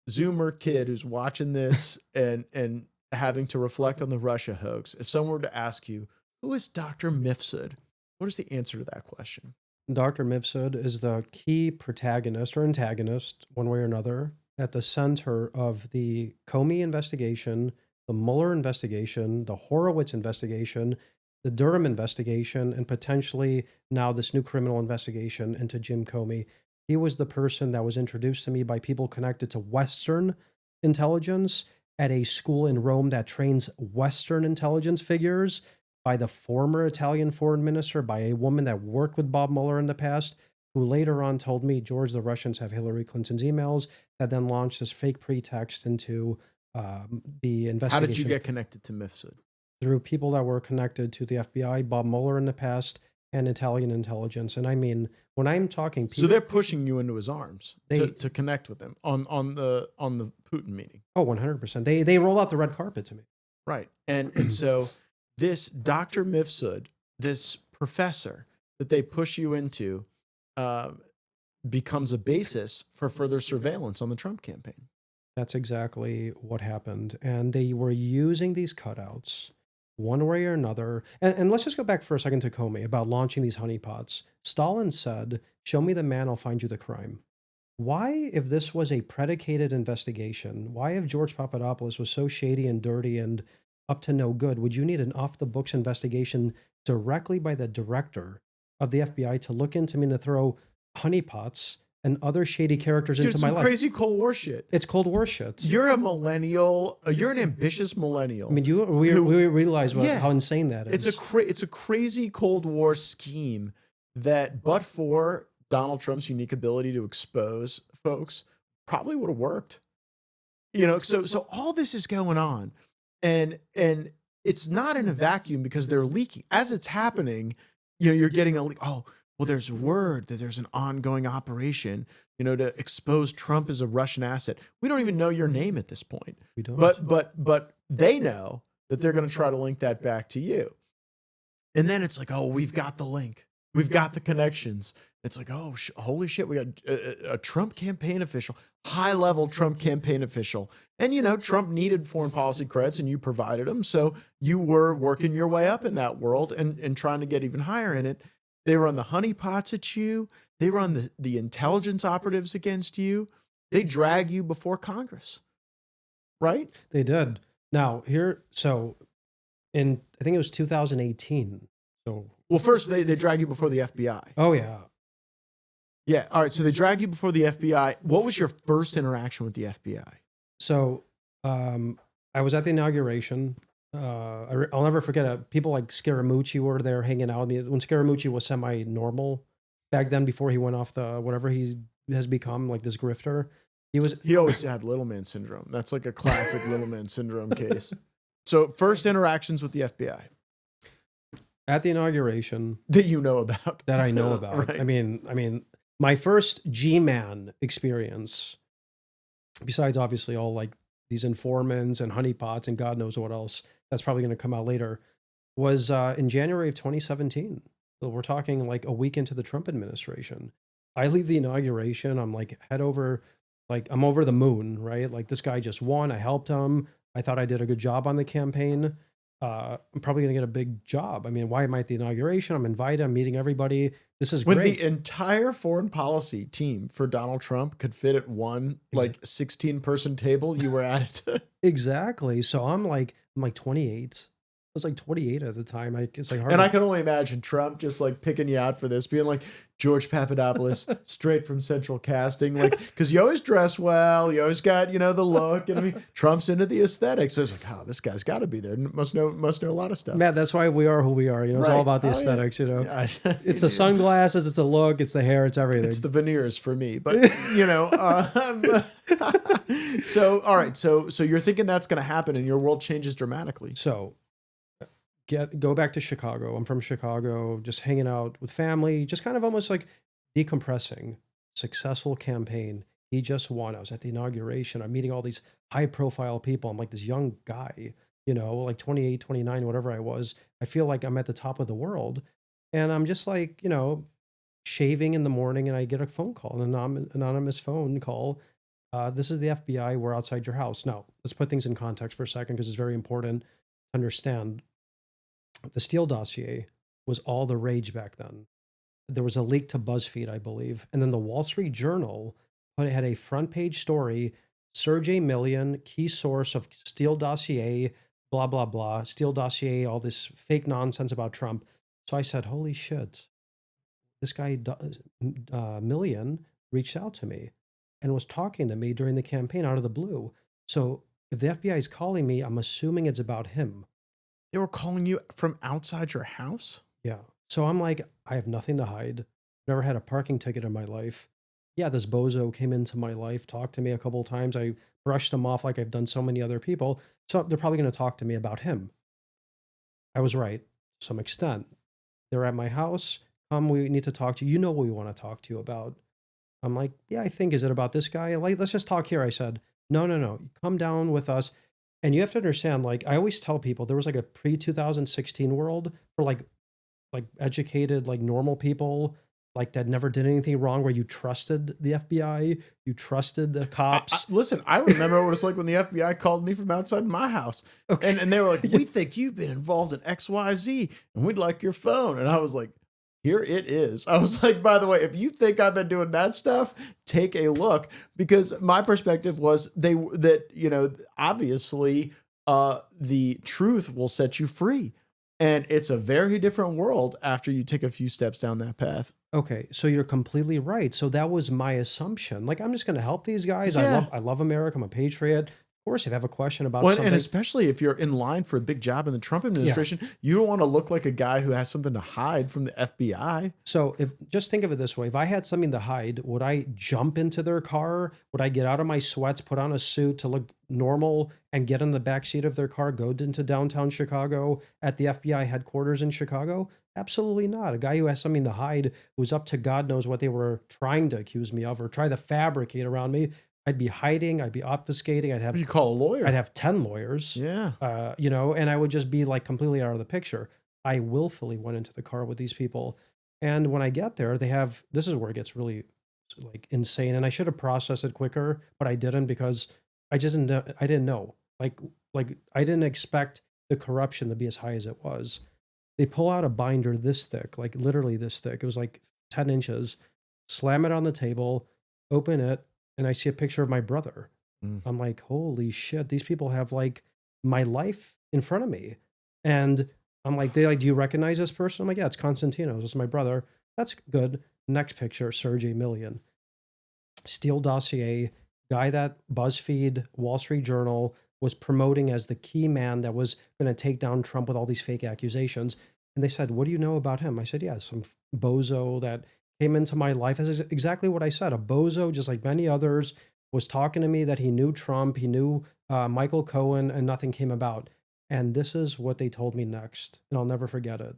Zoomer kid who's watching this and having to reflect on the Russia hoax, if someone were to ask you, who is Dr. Mifsud? What is the answer to that question? Dr. Mifsud is the key protagonist or antagonist, one way or another, at the center of the Comey investigation, the Mueller investigation, the Horowitz investigation, the Durham investigation, and potentially now this new criminal investigation into Jim Comey. He was the person that was introduced to me by people connected to Western intelligence at a school in Rome that trains Western intelligence figures, by the former Italian foreign minister, by a woman that worked with Bob Mueller in the past, who later on told me, George, the Russians have Hillary Clinton's emails, that then launched this fake pretext into the investigation. How did you get connected to Mifsud? Through people that were connected to the FBI, Bob Mueller in the past, and Italian intelligence. And I mean, when I'm talking people, so they're pushing you into his arms to connect with him on the Putin meeting. Oh, 100%. They roll out the red carpet to me. Right. And so this Dr. Mifsud, this professor that they push you into, becomes a basis for further surveillance on the Trump campaign. That's exactly what happened. And they were using these cutouts one way or another. And let's just go back for a second to Comey about launching these honeypots. Stalin said, "Show me the man, I'll find you the crime." Why, if this was a predicated investigation, why, if George Papadopoulos was so shady and dirty and up to no good, would you need an off-the-books investigation directly by the director of the FBI to look into me and to throw honeypots and other shady characters into my life? Crazy Cold War shit. It's Cold War shit. You're a millennial. You're an ambitious millennial. I mean, we realize how insane that is. It's a crazy Cold War scheme that, but for Donald Trump's unique ability to expose folks, probably would have worked. So all this is going on. And it's not in a vacuum, because they're leaking. As it's happening, you're getting a leak. Oh, well, there's word that there's an ongoing operation, to expose Trump as a Russian asset. We don't even know your name at this point. We don't. But they know that they're going to try to link that back to you. And then it's like, oh, we've got the link. We've got the connections. It's like, oh, holy shit, we got a Trump campaign official, high-level Trump campaign official. And, Trump needed foreign policy credits, and you provided them. So you were working your way up in that world and trying to get even higher in it. They run the honeypots at you. They run the intelligence operatives against you. They drag you before Congress, right? They did. Now, I think it was 2018. So, well, first they drag you before the FBI. Oh, yeah. Yeah. All right. So they drag you before the FBI. What was your first interaction with the FBI? So I was at the inauguration. I'll never forget it. People like Scaramucci were there hanging out with me when Scaramucci was semi-normal. back then before he went off the whatever he has become, like this grifter. He always had little man syndrome. That's like a classic little man syndrome case. So first interactions with the FBI at the inauguration that you know about. that I know about. Right. I mean, my first G-Man experience, besides obviously all like these informants and honeypots and God knows what else, that's probably going to come out later, was in January of 2017. So we're talking like a week into the Trump administration. I leave the inauguration. I'm like head over, like I'm over the moon, right? Like this guy just won. I helped him. I thought I did a good job on the campaign. I'm probably going to get a big job. I mean, why am I at the inauguration? I'm invited. I'm meeting everybody. This is When great. the entire foreign policy team for Donald Trump could fit at one like 16-person table, you were at it. Exactly. So I'm like 28. I was like 28 at the time. It's like hard. And I can only imagine Trump just like picking you out for this, being like George Papadopoulos, straight from Central Casting, like because you always dress well, you always got the look, and I mean Trump's into the aesthetics. So it's like, oh, this guy's got to be there. Must know a lot of stuff. Matt, that's why we are who we are. It's all about the aesthetics. Yeah, it's the sunglasses, it's the look, it's the hair, it's everything. It's the veneers for me, but so all right, so you're thinking that's going to happen, and your world changes dramatically. So go back to Chicago. I'm from Chicago, just hanging out with family, just kind of almost like decompressing. Successful campaign. He just won. I was at the inauguration. I'm meeting all these high profile people. I'm like this young guy, like 28, 29, whatever I was. I feel like I'm at the top of the world. And I'm just like, shaving in the morning, and I get a phone call, an anonymous phone call. This is the FBI. We're outside your house. Now, let's put things in context for a second because it's very important to understand. The Steele dossier was all the rage back then. There was a leak to BuzzFeed, I believe. And then the Wall Street Journal had a front page story, Sergey Million, key source of Steele dossier, blah, blah, blah, Steele dossier, all this fake nonsense about Trump. So I said, holy shit, this guy, Million, reached out to me and was talking to me during the campaign out of the blue. So if the FBI is calling me, I'm assuming it's about him. They were calling you from outside your house? Yeah. So I'm like, I have nothing to hide. Never had a parking ticket in my life. Yeah, this bozo came into my life, talked to me a couple of times. I brushed him off like I've done so many other people. So they're probably going to talk to me about him. I was right to some extent. They're at my house. Come, we need to talk to you. You know what we want to talk to you about. I'm like, yeah, I think, is it about this guy? Like, let's just talk here. I said, no. Come down with us. And you have to understand, like, I always tell people there was like a pre-2016 world for like educated, like normal people, like that never did anything wrong, where you trusted the FBI, you trusted the cops. Listen, I remember what it was like when the FBI called me from outside my house. Okay. And they were like, we think you've been involved in XYZ and we'd like your phone. And I was like, here it is. I was like, by the way, if you think I've been doing that stuff, take a look, because my perspective was obviously the truth will set you free. And it's a very different world after you take a few steps down that path. Okay, so you're completely right. So that was my assumption. Like, I'm just going to help these guys. Yeah. I love America. I'm a patriot. Of course, if you have a question about something. And especially if you're in line for a big job in the Trump administration, you don't want to look like a guy who has something to hide from the FBI. So just think of it this way. If I had something to hide, would I jump into their car? Would I get out of my sweats, put on a suit to look normal, and get in the backseat of their car, go into downtown Chicago at the FBI headquarters in Chicago? Absolutely not. A guy who has something to hide, who's up to God knows what they were trying to accuse me of or try to fabricate around me, I'd be hiding. I'd be obfuscating. I'd have, you call a lawyer. I'd have 10 lawyers. Yeah. And I would just be like completely out of the picture. I willfully went into the car with these people. And when I get there, this is where it gets really like insane. And I should have processed it quicker, but I didn't, because I didn't know. Like I didn't expect the corruption to be as high as it was. They pull out a binder this thick, like literally this thick. It was like 10 inches, slam it on the table, open it, and I see a picture of my brother. I'm like, holy shit, these people have like my life in front of me. And I'm like, do you recognize this person? I'm like, yeah, it's Constantino. This is my brother. That's good. Next picture, Sergey Million. Steele dossier, guy that BuzzFeed, Wall Street Journal was promoting as the key man that was going to take down Trump with all these fake accusations. And they said, what do you know about him? I said, yeah, some bozo that came into my life. That's exactly what I said. A bozo, just like many others, was talking to me that he knew Trump, he knew Michael Cohen, and nothing came about. And this is what they told me next, and I'll never forget it.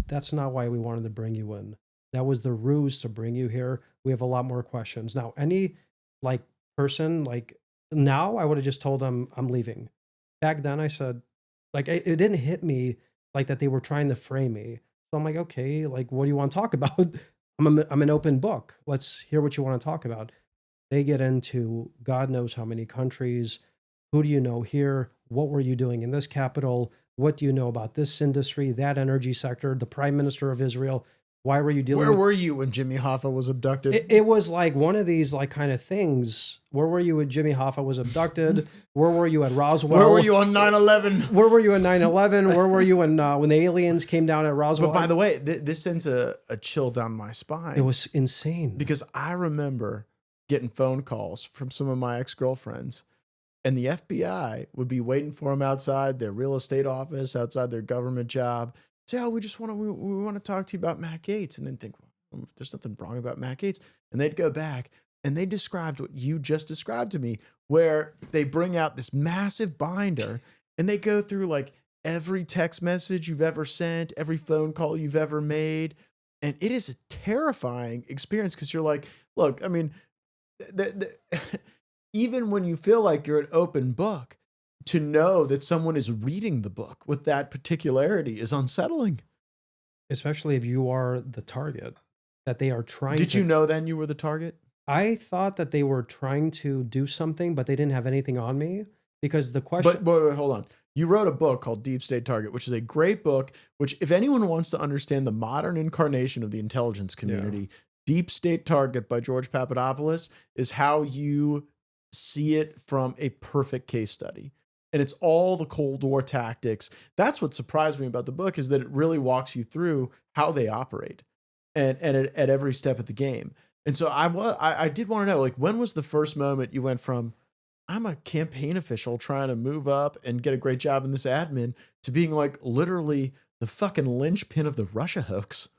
That's not why we wanted to bring you in. That was the ruse to bring you here. We have a lot more questions. Now, any like person, like now I would have just told them I'm leaving. Back then I said, like, it didn't hit me like that they were trying to frame me. So I'm like, okay, like, what do you want to talk about? I'm an open book. Let's hear what you want to talk about. They get into God knows how many countries. Who do you know here? What were you doing in this capital? What do you know about this industry, that energy sector, the prime minister of Israel? Why were you dealing Where were you when Jimmy Hoffa was abducted? It was like one of these like kind of things. Where were you when Jimmy Hoffa was abducted? Where were you at Roswell? Where were you on 9/11? Where were you at 9/11? Where were you when the aliens came down at Roswell? But by the way, this sends a chill down my spine. It was insane. Because I remember getting phone calls from some of my ex-girlfriends, and the FBI would be waiting for them outside their real estate office, outside their government job. Say, oh, we want to talk to you about Matt Gaetz. And then think, well, there's nothing wrong about Matt Gaetz. And they'd go back and they described what you just described to me, where they bring out this massive binder and they go through like every text message you've ever sent, every phone call you've ever made. And it is a terrifying experience because you're like, look, I mean, even when you feel like you're an open book, to know that someone is reading the book with that particularity is unsettling. Especially if you are the target, that they are trying Did you know then you were the target? I thought that they were trying to do something, but they didn't have anything on me because the question... But wait, hold on. You wrote a book called Deep State Target, which is a great book, which if anyone wants to understand the modern incarnation of the intelligence community, Deep State Target by George Papadopoulos is how you see it from a perfect case study. And it's all the Cold War tactics. That's what surprised me about the book, is that it really walks you through how they operate and at every step of the game. And so I did want to know, like, when was the first moment you went from, I'm a campaign official trying to move up and get a great job in this admin, to being like literally the fucking linchpin of the Russia hoax?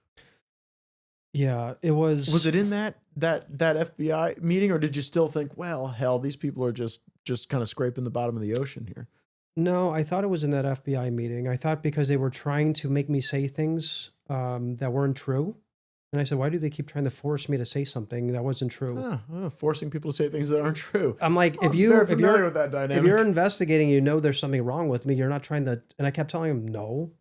Yeah, it was... Was it in that FBI meeting, or did you still think, well, hell, these people are just kind of scraping the bottom of the ocean here? No, I thought it was in that FBI meeting. I thought because they were trying to make me say things that weren't true. And I said, why do they keep trying to force me to say something that wasn't true? Forcing people to say things that aren't true. I'm like, I'm very familiar with that dynamic. If you're investigating, you know there's something wrong with me. You're not trying to... And I kept telling him, no,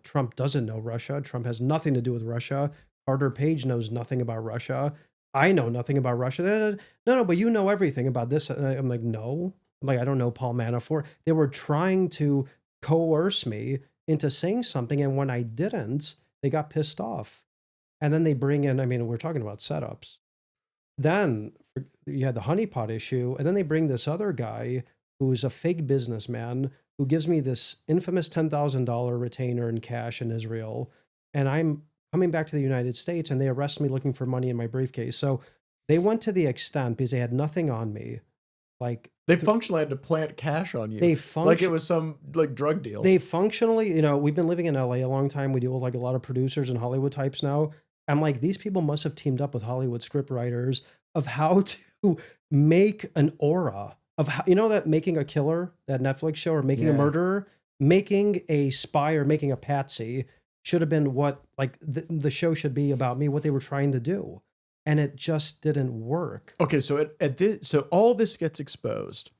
Trump doesn't know Russia. Trump has nothing to do with Russia. Carter Page knows nothing about Russia. I know nothing about Russia. No, but you know everything about this. And I'm like, no. I'm like, I don't know Paul Manafort. They were trying to coerce me into saying something. And when I didn't, they got pissed off. And then they bring in, I mean, we're talking about setups. Then you had the Honeypot issue. And then they bring this other guy who's a fake businessman who gives me this infamous $10,000 retainer in cash in Israel. And I'm coming back to the United States, and they arrest me looking for money in my briefcase. So they went to the extent, because they had nothing on me. Like, they functionally had to plant cash on you. Like it was some like drug deal. They functionally, you know, we've been living in LA a long time. We deal with like a lot of producers and Hollywood types now. I'm like, these people must have teamed up with Hollywood script writers of how to make an aura of how, you know, that Making a Killer, that Netflix show, or Making a Murderer, making a spy or making a patsy should have been what like the show should be about me, what they were trying to do. And it just didn't work. Okay, so so all this gets exposed.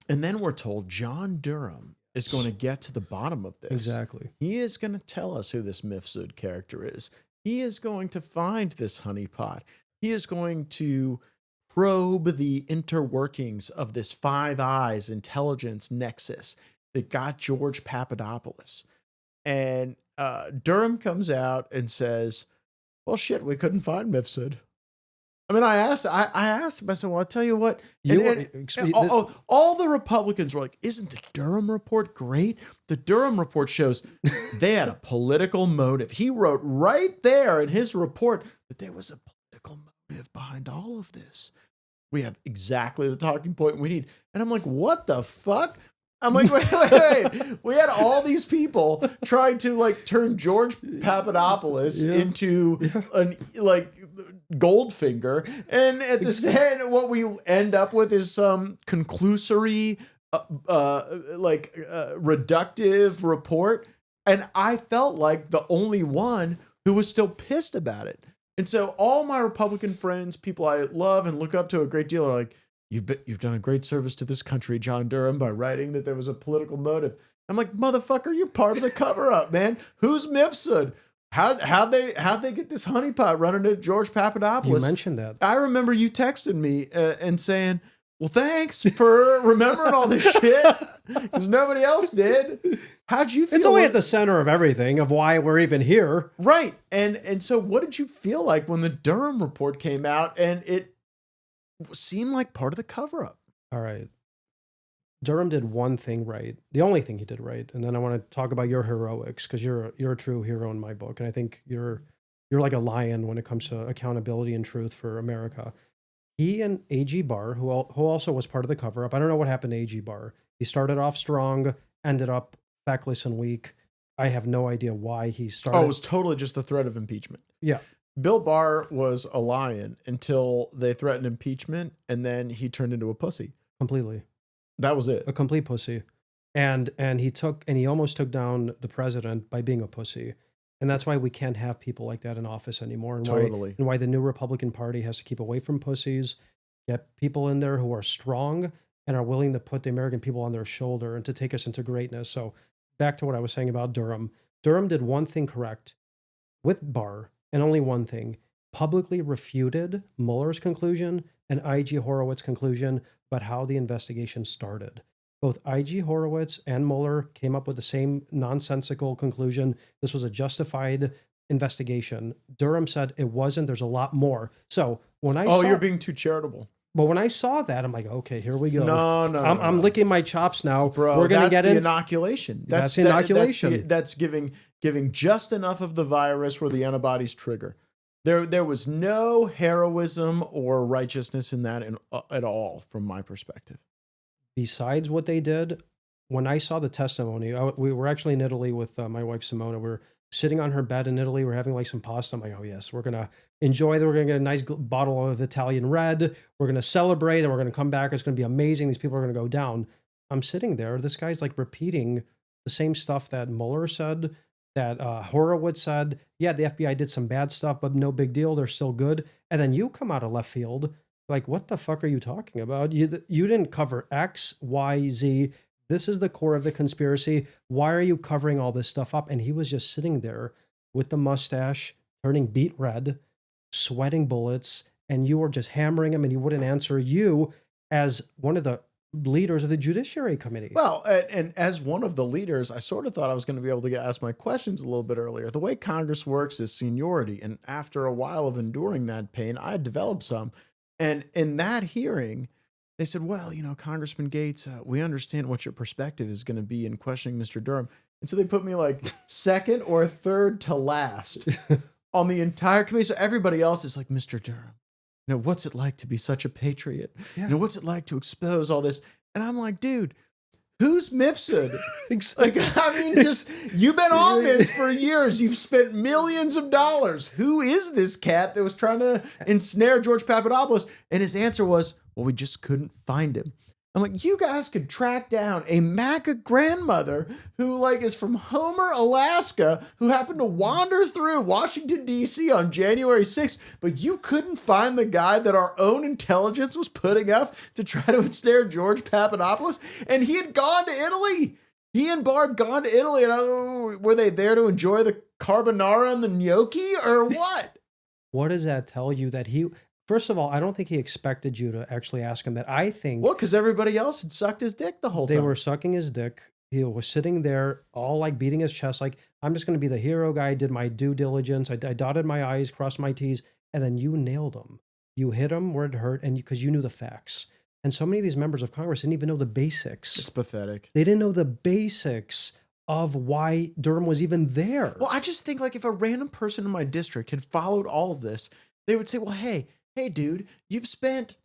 And then we're told John Durham is going to get to the bottom of this. Exactly. He is going to tell us who this Mifsud character is. He is going to find this honeypot. He is going to probe the interworkings of this Five Eyes intelligence nexus that got George Papadopoulos. And Durham comes out and says, well, shit, we couldn't find Mifsud. I mean, I asked him, I said, well, I'll tell you what. All the Republicans were like, isn't the Durham report great? The Durham report shows they had a political motive. He wrote right there in his report that there was a political motive behind all of this. We have exactly the talking point we need. And I'm like, what the fuck? I'm like, wait. We had all these people trying to like turn George Papadopoulos into an like Goldfinger. And at the end, what we end up with is some conclusory, reductive report. And I felt like the only one who was still pissed about it. And so all my Republican friends, people I love and look up to a great deal, are like, you've done a great service to this country, John Durham, by writing that there was a political motive. I'm like, motherfucker, you're part of the cover up, man. Who's Mifsud? How'd they get this honeypot running to George Papadopoulos? You mentioned that. I remember you texting me and saying, well, thanks for remembering all this shit because nobody else did. How'd you feel? It's only at the center of everything of why we're even here. Right. And so what did you feel like when the Durham report came out and it seemed like part of the cover up? All right. Durham did one thing right. The only thing he did right. And then I want to talk about your heroics because you're a true hero in my book. And I think you're like a lion when it comes to accountability and truth for America. He and A.G. Barr, who also was part of the cover-up, I don't know what happened to A.G. Barr. He started off strong, ended up feckless and weak. I have no idea why he started. Oh, it was totally just the threat of impeachment. Yeah. Bill Barr was a lion until they threatened impeachment, and then he turned into a pussy. Completely. That was it. A complete pussy. And he almost took down the president by being a pussy. And that's why we can't have people like that in office anymore. And Totally. Why the new Republican Party has to keep away from pussies, get people in there who are strong and are willing to put the American people on their shoulder and to take us into greatness. So back to what I was saying about Durham. Durham did one thing correct with Barr, and only one thing, publicly refuted Mueller's conclusion and I.G. Horowitz's conclusion about how the investigation started. Both I.G. Horowitz and Mueller came up with the same nonsensical conclusion. This was a justified investigation. Durham said it wasn't. There's a lot more. So when I you're being too charitable. But when I saw that, I'm like, okay, here we go. No. I'm licking my chops now, bro. We're gonna get into inoculation. That's the inoculation. That's giving just enough of the virus where the antibodies trigger. There was no heroism or righteousness in that at all, from my perspective. Besides what they did, when I saw the testimony, we were actually in Italy with my wife, Simona. We're sitting on her bed in Italy. We're having like some pasta. I'm like, oh yes, we're going to enjoy that. We're going to get a nice bottle of Italian red. We're going to celebrate and we're going to come back. It's going to be amazing. These people are going to go down. I'm sitting there. This guy's like repeating the same stuff that Mueller said, that Horowitz said. Yeah, the FBI did some bad stuff, but no big deal. They're still good. And then you come out of left field. Like, what the fuck are you talking about? You didn't cover X, Y, Z. This is the core of the conspiracy. Why are you covering all this stuff up? And he was just sitting there with the mustache, turning beet red, sweating bullets, and you were just hammering him and he wouldn't answer you as one of the leaders of the Judiciary Committee. Well, and as one of the leaders, I sort of thought I was going to be able to ask my questions a little bit earlier. The way Congress works is seniority. And after a while of enduring that pain, I had developed some. And in that hearing, they said, well, Congressman Gaetz, we understand what your perspective is going to be in questioning Mr. Durham. And so they put me like second or third to last on the entire committee. So everybody else is like, Mr. Durham, what's it like to be such a patriot? Yeah. What's it like to expose all this? And I'm like, dude, who's Mifsud? You've been on this for years. You've spent millions of dollars. Who is this cat that was trying to ensnare George Papadopoulos? And his answer was, well, we just couldn't find him. I'm like, you guys could track down a MAGA grandmother who is from Homer, Alaska, who happened to wander through Washington, D.C. on January 6th, but you couldn't find the guy that our own intelligence was putting up to try to ensnare George Papadopoulos. And he had gone to Italy. He and Barr had gone to Italy. And were they there to enjoy the carbonara and the gnocchi or what? What does that tell you that he... First of all, I don't think he expected you to actually ask him that. I think... Well, because everybody else had sucked his dick the whole time. They were sucking his dick. He was sitting there all beating his chest like, I'm just going to be the hero guy. I did my due diligence. I dotted my I's, crossed my T's. And then you nailed him. You hit him where it hurt and because you knew the facts. And so many of these members of Congress didn't even know the basics. It's pathetic. They didn't know the basics of why Durham was even there. Well, I just think if a random person in my district had followed all of this, they would say, well, hey, dude, you've spent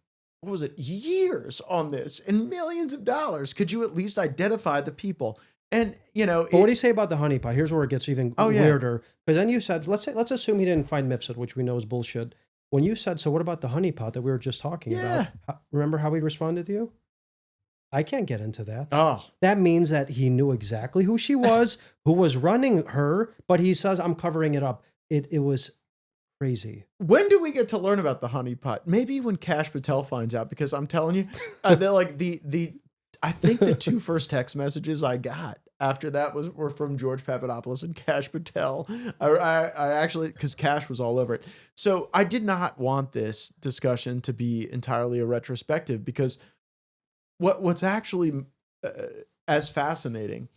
what was it, years on this and millions of dollars. Could you at least identify the people? And, But what do you say about the honeypot? Here's where it gets even weirder. Because then you said, let's assume he didn't find Mifsud, which we know is bullshit. When you said, so what about the honeypot that we were just talking about? Remember how he responded to you? I can't get into that. Oh, that means that he knew exactly who she was, who was running her, but he says, I'm covering it up. It was crazy. When do we get to learn about the honeypot? Maybe when Kash Patel finds out, because I'm telling you, they're like I think the two first text messages I got after that were from George Papadopoulos and Kash Patel. I actually, because Kash was all over it. So I did not want this discussion to be entirely a retrospective, because what's actually as fascinating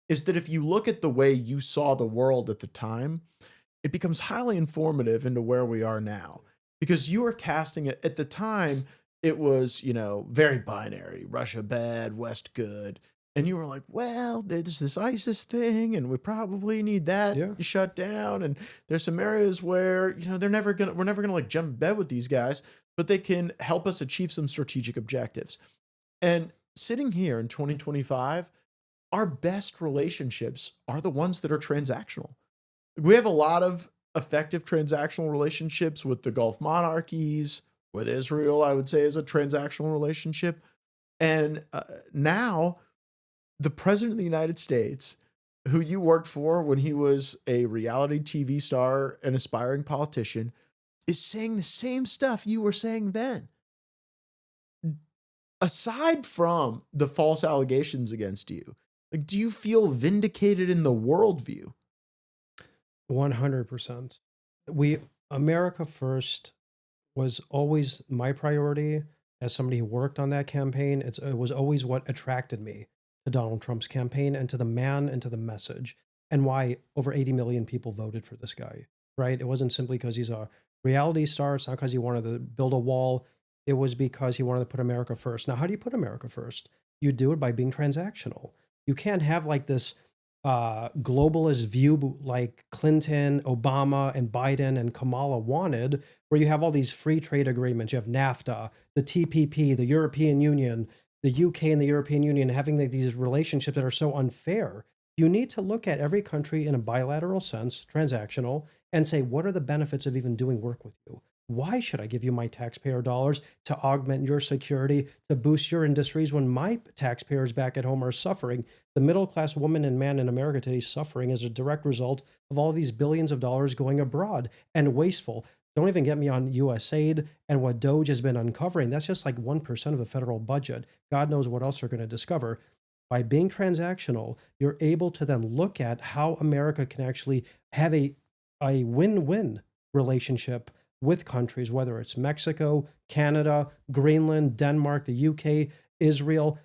is that if you look at the way you saw the world at the time, it becomes highly informative into where we are now, because you were casting it at the time. It was, very binary, Russia bad, West good. And you were like, well, there's this ISIS thing and we probably need that shut down. And there's some areas where, we're never going to like jump in bed with these guys, but they can help us achieve some strategic objectives. And sitting here in 2025, our best relationships are the ones that are transactional. We have a lot of effective transactional relationships with the Gulf monarchies, with Israel, I would say, is a transactional relationship. And now the president of the United States, who you worked for when he was a reality TV star and aspiring politician, is saying the same stuff you were saying then. Aside from the false allegations against you, like, do you feel vindicated in the worldview? 100%. America first was always my priority as somebody who worked on that campaign. It was always what attracted me to Donald Trump's campaign and to the man and to the message, and why over 80 million people voted for this guy, right? It wasn't simply because he's a reality star. It's not because he wanted to build a wall. It was because he wanted to put America first. Now, how do you put America first? You do it by being transactional. You can't have like this globalist view like Clinton, Obama, and Biden and Kamala wanted, where you have all these free trade agreements. You have NAFTA, the TPP, the European Union, the UK and the European Union, having these relationships that are so unfair. You need to look at every country in a bilateral sense, transactional, and say, what are the benefits of even doing work with you? Why should I give you my taxpayer dollars to augment your security, to boost your industries when my taxpayers back at home are suffering? The middle-class woman and man in America today is suffering as a direct result of all these billions of dollars going abroad and wasteful. Don't even get me on USAID and what Doge has been uncovering. That's just like 1% of the federal budget. God knows what else they're going to discover. By being transactional, you're able to then look at how America can actually have a win-win relationship with countries, whether it's Mexico, Canada, Greenland, Denmark, the UK, Israel.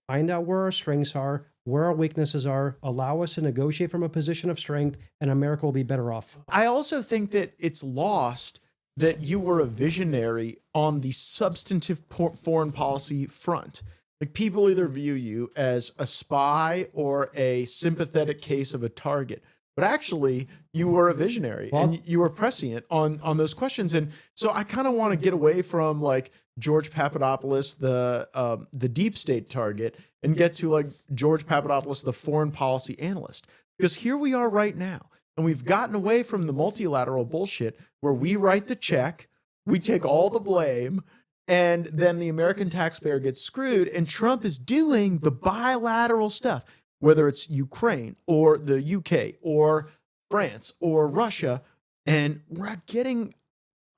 Find out where our strengths are, where our weaknesses are, allow us to negotiate from a position of strength, and America will be better off. I also think that it's lost that you were a visionary on the substantive foreign policy front. Like, people either view you as a spy or a sympathetic case of a target. But actually, you were a visionary and you were prescient on those questions. And so I kind of want to get away from like George Papadopoulos, the deep state target, and get to like George Papadopoulos, the foreign policy analyst. Because here we are right now, and we've gotten away from the multilateral bullshit where we write the check, we take all the blame, and then the American taxpayer gets screwed, and Trump is doing the bilateral stuff. Whether it's Ukraine or the UK or France or Russia, and we're getting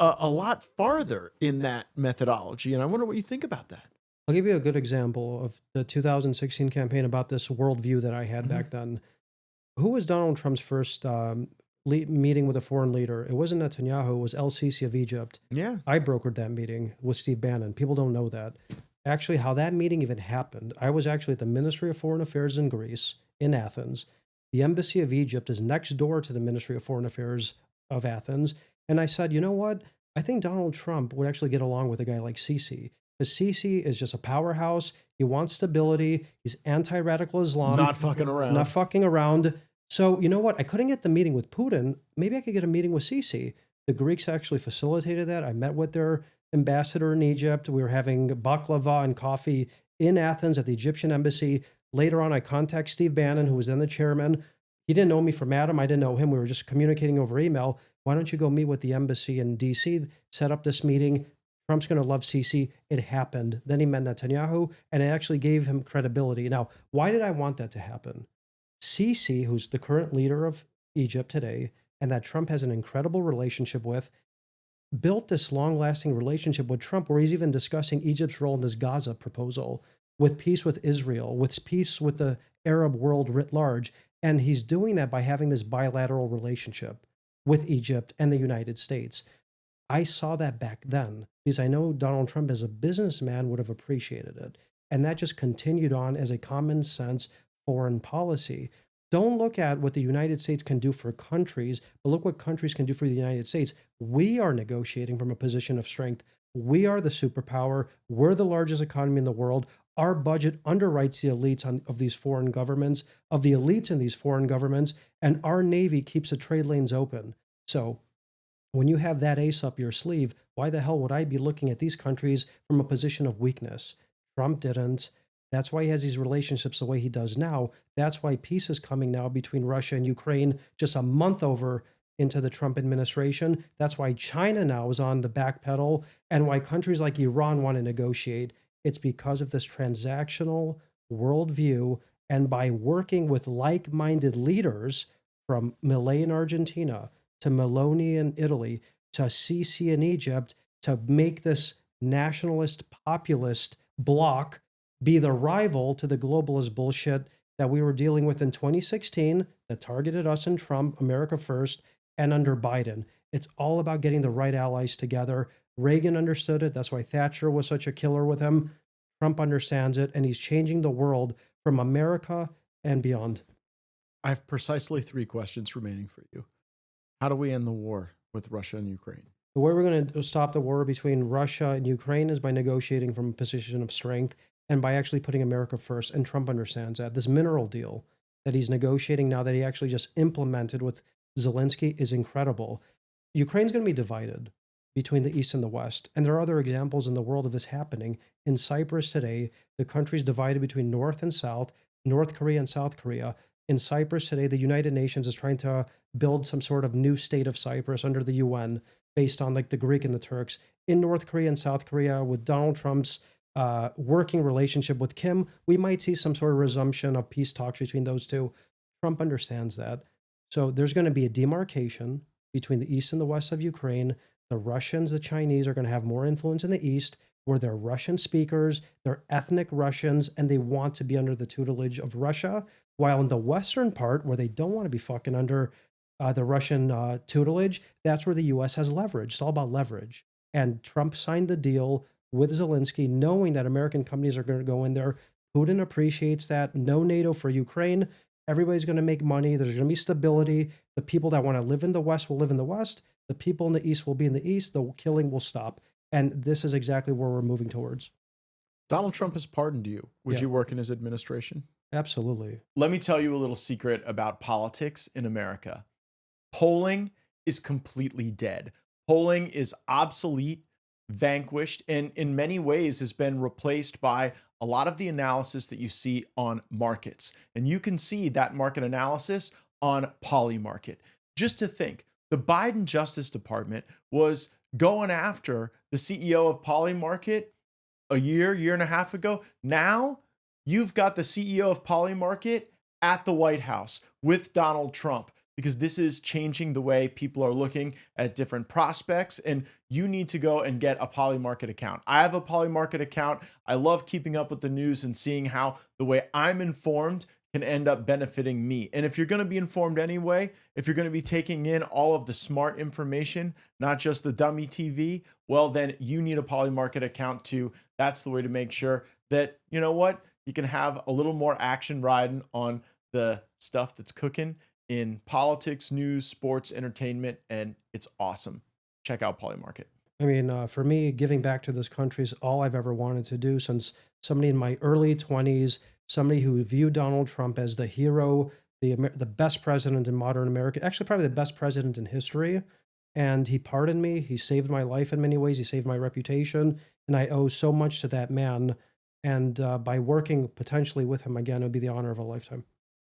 a lot farther in that methodology. And I wonder what you think about that. I'll give you a good example of the 2016 campaign about this worldview that I had back then. Who was Donald Trump's first meeting with a foreign leader? It wasn't Netanyahu, it was El-Sisi of Egypt. Yeah. I brokered that meeting with Steve Bannon. People don't know that. Actually, how that meeting even happened, I was actually at the Ministry of Foreign Affairs in Greece, in Athens. The Embassy of Egypt is next door to the Ministry of Foreign Affairs of Athens. And I said, you know what? I think Donald Trump would actually get along with a guy like Sisi. Because Sisi is just a powerhouse. He wants stability. He's anti-radical Islam. Not fucking around. Not fucking around. So, you know what? I couldn't get the meeting with Putin. Maybe I could get a meeting with Sisi. The Greeks actually facilitated that. I met with their ambassador in Egypt. We were having baklava and coffee in Athens at the Egyptian embassy. Later on, I contact Steve Bannon, who was then the chairman. He didn't know me from Adam. I didn't know him. We were just communicating over email. Why don't you go meet with the embassy in DC, set up this meeting? Trump's going to love Sisi. It happened. Then he met Netanyahu, and it actually gave him credibility. Now, why did I want that to happen? Sisi, who's the current leader of Egypt today, and that Trump has an incredible relationship with, built this long-lasting relationship with Trump where he's even discussing Egypt's role in this Gaza proposal, with peace with Israel, with peace with the Arab world writ large. And he's doing that by having this bilateral relationship with Egypt and the United States. I saw that back then because I know Donald Trump as a businessman would have appreciated it. And that just continued on as a common sense foreign policy. Don't look at what the United States can do for countries, but look what countries can do for the United States. We are negotiating from a position of strength. We are the superpower. We're the largest economy in the world. Our budget underwrites the elites of these foreign governments, of the elites in these foreign governments, and our Navy keeps the trade lanes open. So when you have that ace up your sleeve, why the hell would I be looking at these countries from a position of weakness? Trump didn't. That's why he has these relationships the way he does now. That's why peace is coming now between Russia and Ukraine just a month over into the Trump administration. That's why China now is on the back pedal and why countries like Iran want to negotiate. It's because of this transactional worldview and by working with like-minded leaders from Milei in Argentina to Meloni in Italy to Sisi in Egypt to make this nationalist populist bloc be the rival to the globalist bullshit that we were dealing with in 2016 that targeted us and Trump, America first, and under Biden. It's all about getting the right allies together. Reagan understood it. That's why Thatcher was such a killer with him. Trump understands it, and he's changing the world from America and beyond. I have precisely 3 questions remaining for you. How do we end the war with Russia and Ukraine? The way we're going to stop the war between Russia and Ukraine is by negotiating from a position of strength and by actually putting America first. And Trump understands that. This mineral deal that he's negotiating now that he actually just implemented with Zelensky is incredible. Ukraine's going to be divided between the East and the West. And there are other examples in the world of this happening. In Cyprus today, the country's divided between North and South, North Korea and South Korea. In Cyprus today, the United Nations is trying to build some sort of new state of Cyprus under the UN based on like the Greek and the Turks. In North Korea and South Korea, with Donald Trump's working relationship with Kim, we might see some sort of resumption of peace talks between those two. Trump understands that. So there's going to be a demarcation between the East and the West of Ukraine. The Russians, the Chinese are going to have more influence in the East, where they're Russian speakers, they're ethnic Russians, and they want to be under the tutelage of Russia. While in the Western part, where they don't want to be fucking under the Russian tutelage, that's where the U.S. has leverage. It's all about leverage. And Trump signed the deal with Zelensky, knowing that American companies are going to go in there. Putin appreciates that. No NATO for Ukraine. Everybody's going to make money. There's going to be stability. The people that want to live in the West will live in the West. The people in the East will be in the East. The killing will stop. And this is exactly where we're moving towards. Donald Trump has pardoned you. Would you work in his administration? Absolutely. Let me tell you a little secret about politics in America. Polling is completely dead. Polling is obsolete, vanquished, and in many ways has been replaced by a lot of the analysis that you see on markets. And you can see that market analysis on Polymarket. Just to think, the Biden Justice Department was going after the CEO of Polymarket a year and a half ago. Now you've got the CEO of Polymarket at the White House with Donald Trump, because this is changing the way people are looking at different prospects, and you need to go and get a Polymarket account. I have a Polymarket account. I love keeping up with the news and seeing how the way I'm informed can end up benefiting me. And if you're going to be informed anyway, if you're going to be taking in all of the smart information, not just the dummy TV, well, then you need a Polymarket account too. That's the way to make sure that, you know what, you can have a little more action riding on the stuff that's cooking in politics, news, sports, entertainment, and it's awesome. Check out Polymarket. I mean, for me, giving back to this country is all I've ever wanted to do since somebody in my early 20s, somebody who viewed Donald Trump as the hero, the best president in modern America, actually probably the best president in history. and he pardoned me. He saved my life in many ways. He saved my reputation, and I owe so much to that man. And by working potentially with him again, it would be the honor of a lifetime.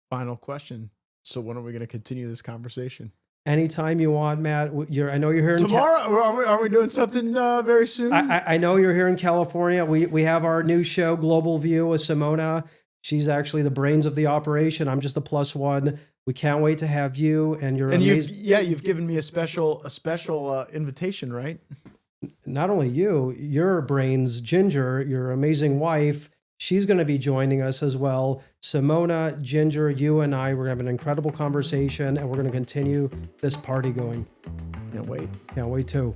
Final question. So when are we going to continue this conversation? Anytime you want, Matt. I know you're here in tomorrow. Are we doing something very soon? I know you're here in California. We have our new show, Global View, with Simona. She's actually the brains of the operation. I'm just the plus one. We can't wait to have you. And you've given me a special invitation, right? Not only you, your brains, Ginger, your amazing wife. She's going to be joining us as well. Simona, Ginger, you and I, we're going to have an incredible conversation, and we're going to continue this party going. Can't wait. Can't wait too.